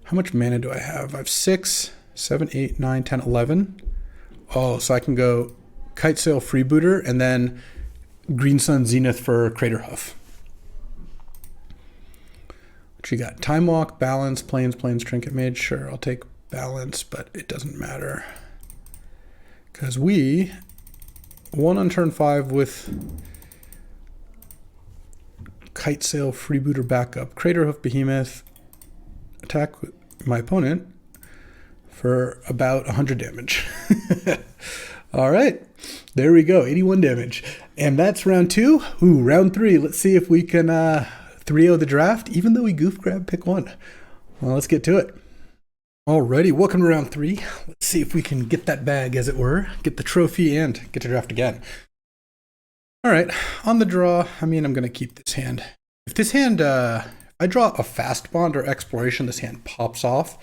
how much mana do I have? I have 6, 7, 8, 9, 10, 11. Oh, so I can go Kitesail Freebooter and then Green Sun Zenith for Crater Hoof. What you got? Time Walk, Balance, Plains, Trinket Mage. Sure, I'll take Balance, but it doesn't matter. Because we 1 on turn 5 with Kite Sail, Freebooter backup, Craterhoof, Behemoth, attack my opponent for about 100 damage. All right, there we go, 81 damage. And that's round 2. Ooh, round 3. Let's see if we can 3-0 the draft, even though we goof grab pick 1. Well, let's get to it. Alrighty, welcome to round 3. Let's see if we can get that bag, as it were, get the trophy and get to draft again. All right, on the draw, I mean, I'm going to keep this hand. If this hand, I draw a fast bond or exploration, this hand pops off.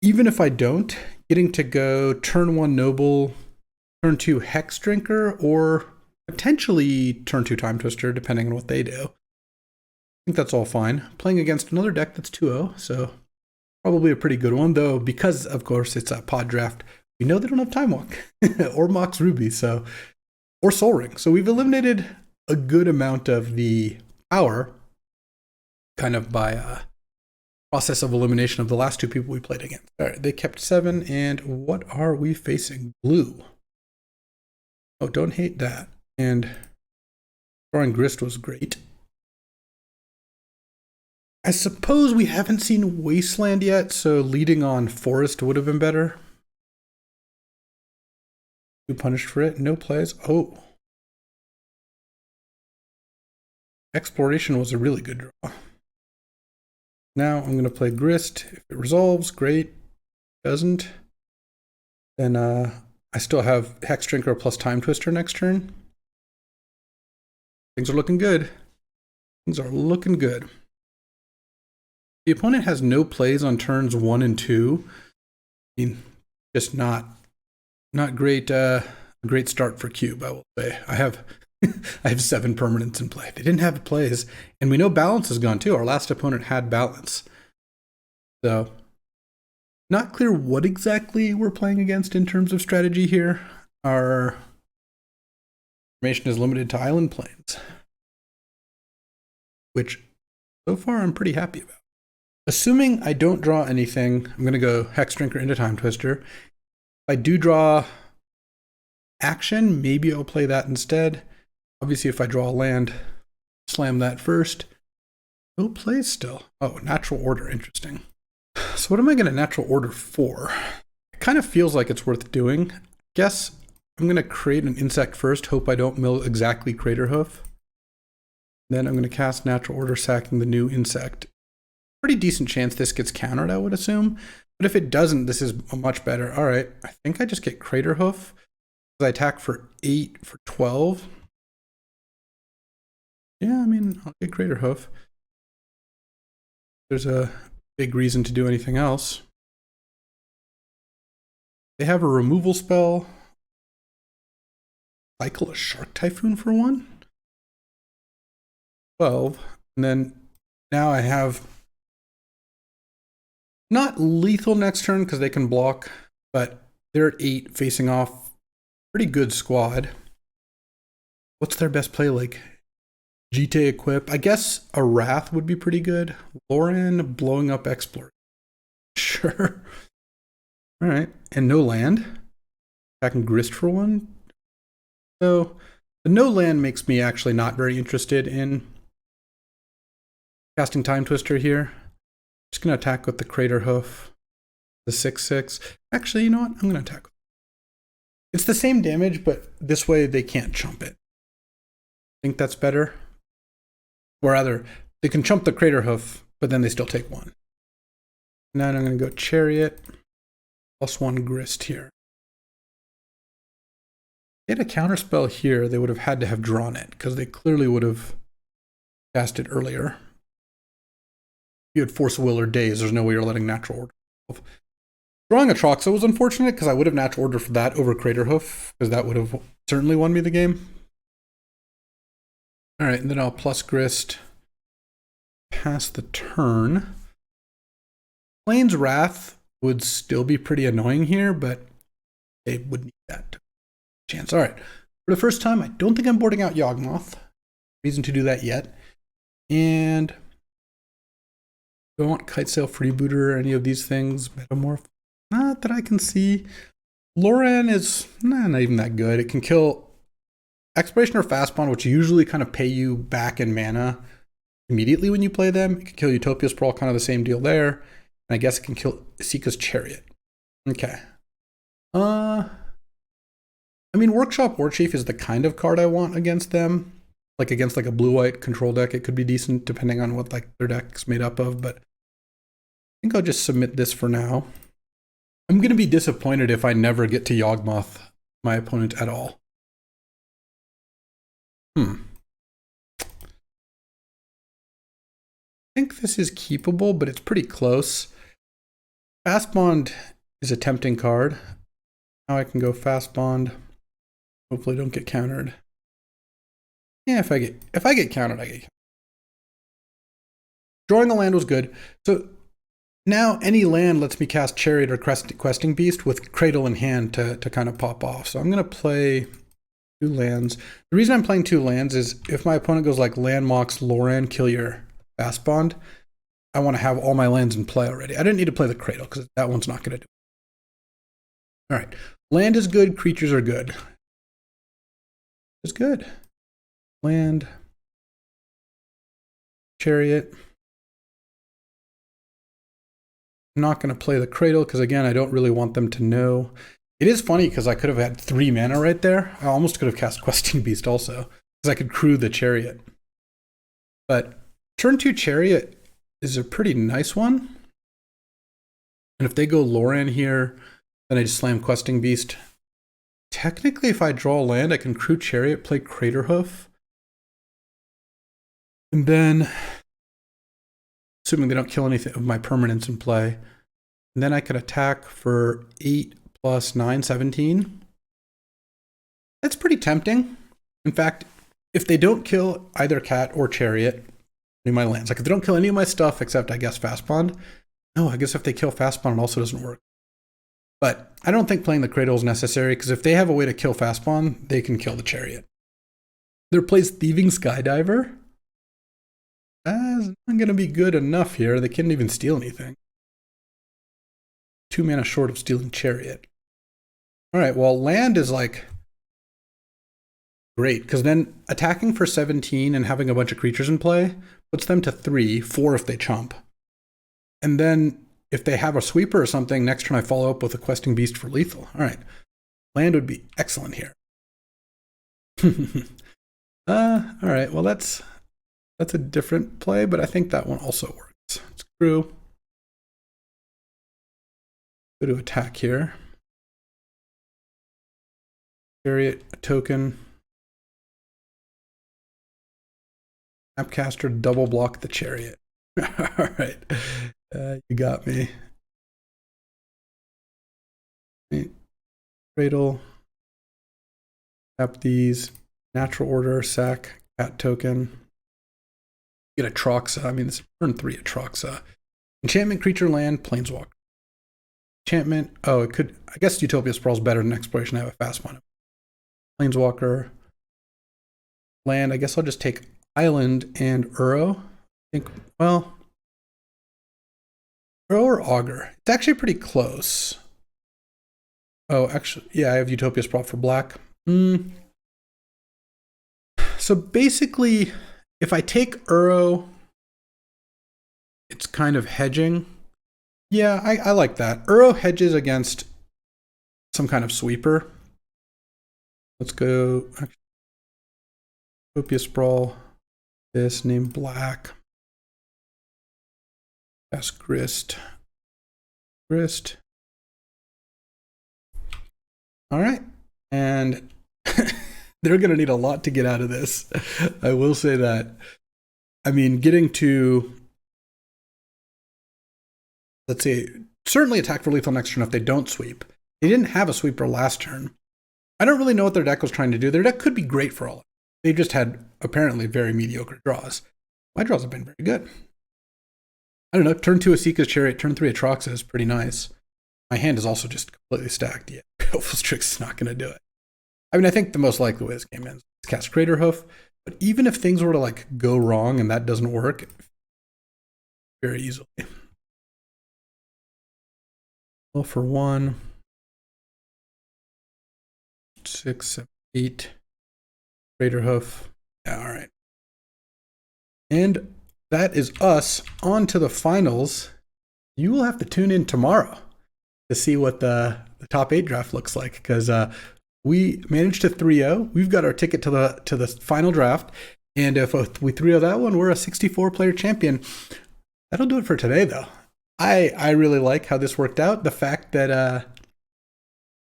Even if I don't, getting to go turn 1 Noble, turn 2 Hex Drinker, or potentially turn 2 Time Twister, depending on what they do. I think that's all fine. Playing against another deck that's 2-0, so probably a pretty good one, though, because, of course, it's a pod draft. We know they don't have Time Walk or Mox Ruby, so, or Soul Ring. So we've eliminated a good amount of the power kind of by process of elimination of the last 2 people we played against. All right, they kept 7, and what are we facing? Blue. Oh, don't hate that. And drawing Grist was great. I suppose we haven't seen Wasteland yet, so leading on Forest would have been better. You punished for it? No plays? Oh. Exploration was a really good draw. Now I'm going to play Grist. If it resolves, great. Doesn't, then I still have Hex Drinker plus Time Twister next turn. Things are looking good. Things are looking good. The opponent has no plays on turns 1 and 2. I mean, just not great. Great start for Cube, I will say. I have 7 permanents in play. They didn't have plays, and we know balance is gone too. Our last opponent had balance, so not clear what exactly we're playing against in terms of strategy here. Our information is limited to island planes, which so far I'm pretty happy about. Assuming I don't draw anything, I'm going to go Hex Drinker into Time Twister. If I do draw action, maybe I'll play that instead. Obviously, if I draw a land, slam that first. No plays still. Oh, natural order, interesting. So what am I going to natural order for? It kind of feels like it's worth doing. I guess I'm going to create an insect first, hope I don't mill exactly Craterhoof. Then I'm going to cast natural order, sacking the new insect. Pretty decent chance this gets countered, I would assume. But if it doesn't, this is much better. All right, I think I just get Craterhoof. I attack for 8 for 12. Yeah, I mean, I'll get Craterhoof. There's a big reason to do anything else. They have a removal spell. Cycle a Shark Typhoon for 1. 12. And then now I have not lethal next turn because they can block, but they're at 8 facing off. Pretty good squad. What's their best play like? GT equip. I guess a Wrath would be pretty good. Lauren blowing up Explorer. Sure. All right. And no land. Attacking Grist for 1. So the no land makes me actually not very interested in casting Time Twister here. Just going to attack with the Craterhoof. The 6/6. Actually, you know what? I'm going to attack. It's the same damage, but this way they can't chump it. I think that's better. Or rather, they can chump the Craterhoof, but then they still take 1. Now I'm going to go Chariot, plus 1 Grist here. If they had a counterspell here, they would have had to have drawn it, because they clearly would have cast it earlier. If you had Force of Will or Daze, there's no way you're letting natural order. Drawing a Troxa was unfortunate, because I would have natural order for that over Craterhoof, because that would have certainly won me the game. All right, and then I'll plus Grist, pass the turn. Plains Wrath would still be pretty annoying here, but they would need that chance. All right, for the first time, I don't think I'm boarding out Yawgmoth. Reason to do that yet. And do I want Kite Sail, Freebooter, or any of these things? Metamorph? Not that I can see. Loran is not even that good. It can kill Exploration or Fast Bond, which usually kind of pay you back in mana immediately when you play them. It can kill Utopia Sprawl, kind of the same deal there. And I guess it can kill Sika's Chariot. Okay. I mean, Workshop War Chief is the kind of card I want against them. Like against like a blue-white control deck, it could be decent depending on what like their deck's made up of, but I think I'll just submit this for now. I'm going to be disappointed if I never get to Yawgmoth my opponent at all. I think this is keepable, but it's pretty close. Fast Bond is a tempting card. Now I can go Fast Bond. Hopefully don't get countered. Yeah, if I get countered, I get countered. Drawing a land was good. So now any land lets me cast Chariot or Questing Beast with Cradle in hand to kind of pop off. So I'm going to play 2 lands. The reason I'm playing 2 lands is if my opponent goes like Land Mox, Loran, kill your Fast Bond, I want to have all my lands in play already. I didn't need to play the Cradle because that one's not going to do it. All right. Land is good. Creatures are good. It's good. Land. Chariot. I'm not going to play the Cradle because, again, I don't really want them to know. It is funny because I could have had 3 mana right there. I almost could have cast Questing Beast also because I could crew the Chariot. But turn 2 Chariot is a pretty nice one. And if they go Loran here, then I just slam Questing Beast. Technically, if I draw a land, I can crew Chariot, play Craterhoof. And then, assuming they don't kill anything of my permanents in play, and then I could attack for 8 plus 9, 17. That's pretty tempting. In fact, if they don't kill either Cat or Chariot, any of my lands, like if they don't kill any of my stuff except, I guess, Fast Bond, no, I guess if they kill Fast Bond, it also doesn't work. But I don't think playing the Cradle is necessary because if they have a way to kill Fast Bond, they can kill the Chariot. There plays Thieving Skydiver. That's not going to be good enough here. They can't even steal anything. 2 mana short of stealing Chariot. All right, well, land is like great because then attacking for 17 and having a bunch of creatures in play puts them to 3, 4 if they chump. And then if they have a sweeper or something, next turn I follow up with a Questing Beast for lethal. All right, land would be excellent here. All right, well, that's a different play, but I think that one also works. Let's crew. Go to attack here. Chariot, a token. Snapcaster, double block the Chariot. All right, you got me. Cradle. Tap these. Natural order, sack, cat token. Get a Troxa. I mean, it's turn 3 Troxa. Enchantment, creature, land, planeswalker. Enchantment. Oh, it could. I guess Utopia Sprawl is better than Exploration. I have a fast one. Planeswalker. Land. I guess I'll just take Island and Uro. I think, well, Uro or Augur. It's actually pretty close. Oh, actually, yeah, I have Utopia Sprawl for black. So basically, if I take Uro, it's kind of hedging. Yeah, I like that. Uro hedges against some kind of sweeper. Let's go. Utopia Sprawl. This name black. That's Grist. Grist. All right. And they're going to need a lot to get out of this. I will say that. I mean, getting to, let's see, certainly attack for lethal next turn if they don't sweep. They didn't have a sweeper last turn. I don't really know what their deck was trying to do. Their deck could be great for all of it. They just had apparently very mediocre draws. My draws have been very good. I don't know. Turn 2 Asika's Chariot, turn 3 Atroxa is pretty nice. My hand is also just completely stacked. Yeah, Baleful Strix is not going to do it. I mean, I think the most likely way this game ends is cast Craterhoof. But even if things were to like go wrong and that doesn't work, very easily. Well, for 1, 6, 7, 8. Crater Hoof. Yeah, all right. And that is us on to the finals. You will have to tune in tomorrow to see what the top 8 draft looks like, because we managed to 3-0. We've got our ticket to the final draft, and if we 3-0 that one, we're a 64-player champion. That'll do it for today, though. I really like how this worked out. The fact that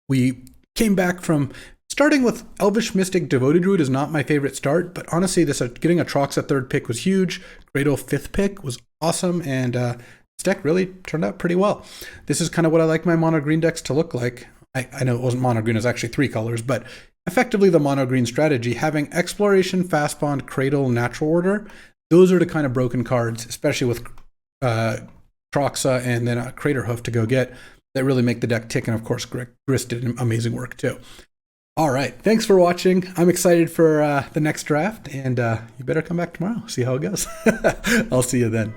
we came back from starting with Elvish Mystic Devoted Druid is not my favorite start, but honestly, this getting a Troxa 3rd pick was huge. Cradle 5th pick was awesome, and this deck really turned out pretty well. This is kind of what I like my mono green decks to look like. I know it wasn't mono green, it was actually 3 colors, but effectively the mono green strategy, having Exploration, Fast Bond, Cradle, Natural Order, those are the kind of broken cards, especially with Troxa and then a Crater Hoof to go get, that really make the deck tick. And of course, Grist did amazing work too. All right, thanks for watching. I'm excited for the next draft, and you better come back tomorrow, see how it goes. I'll see you then.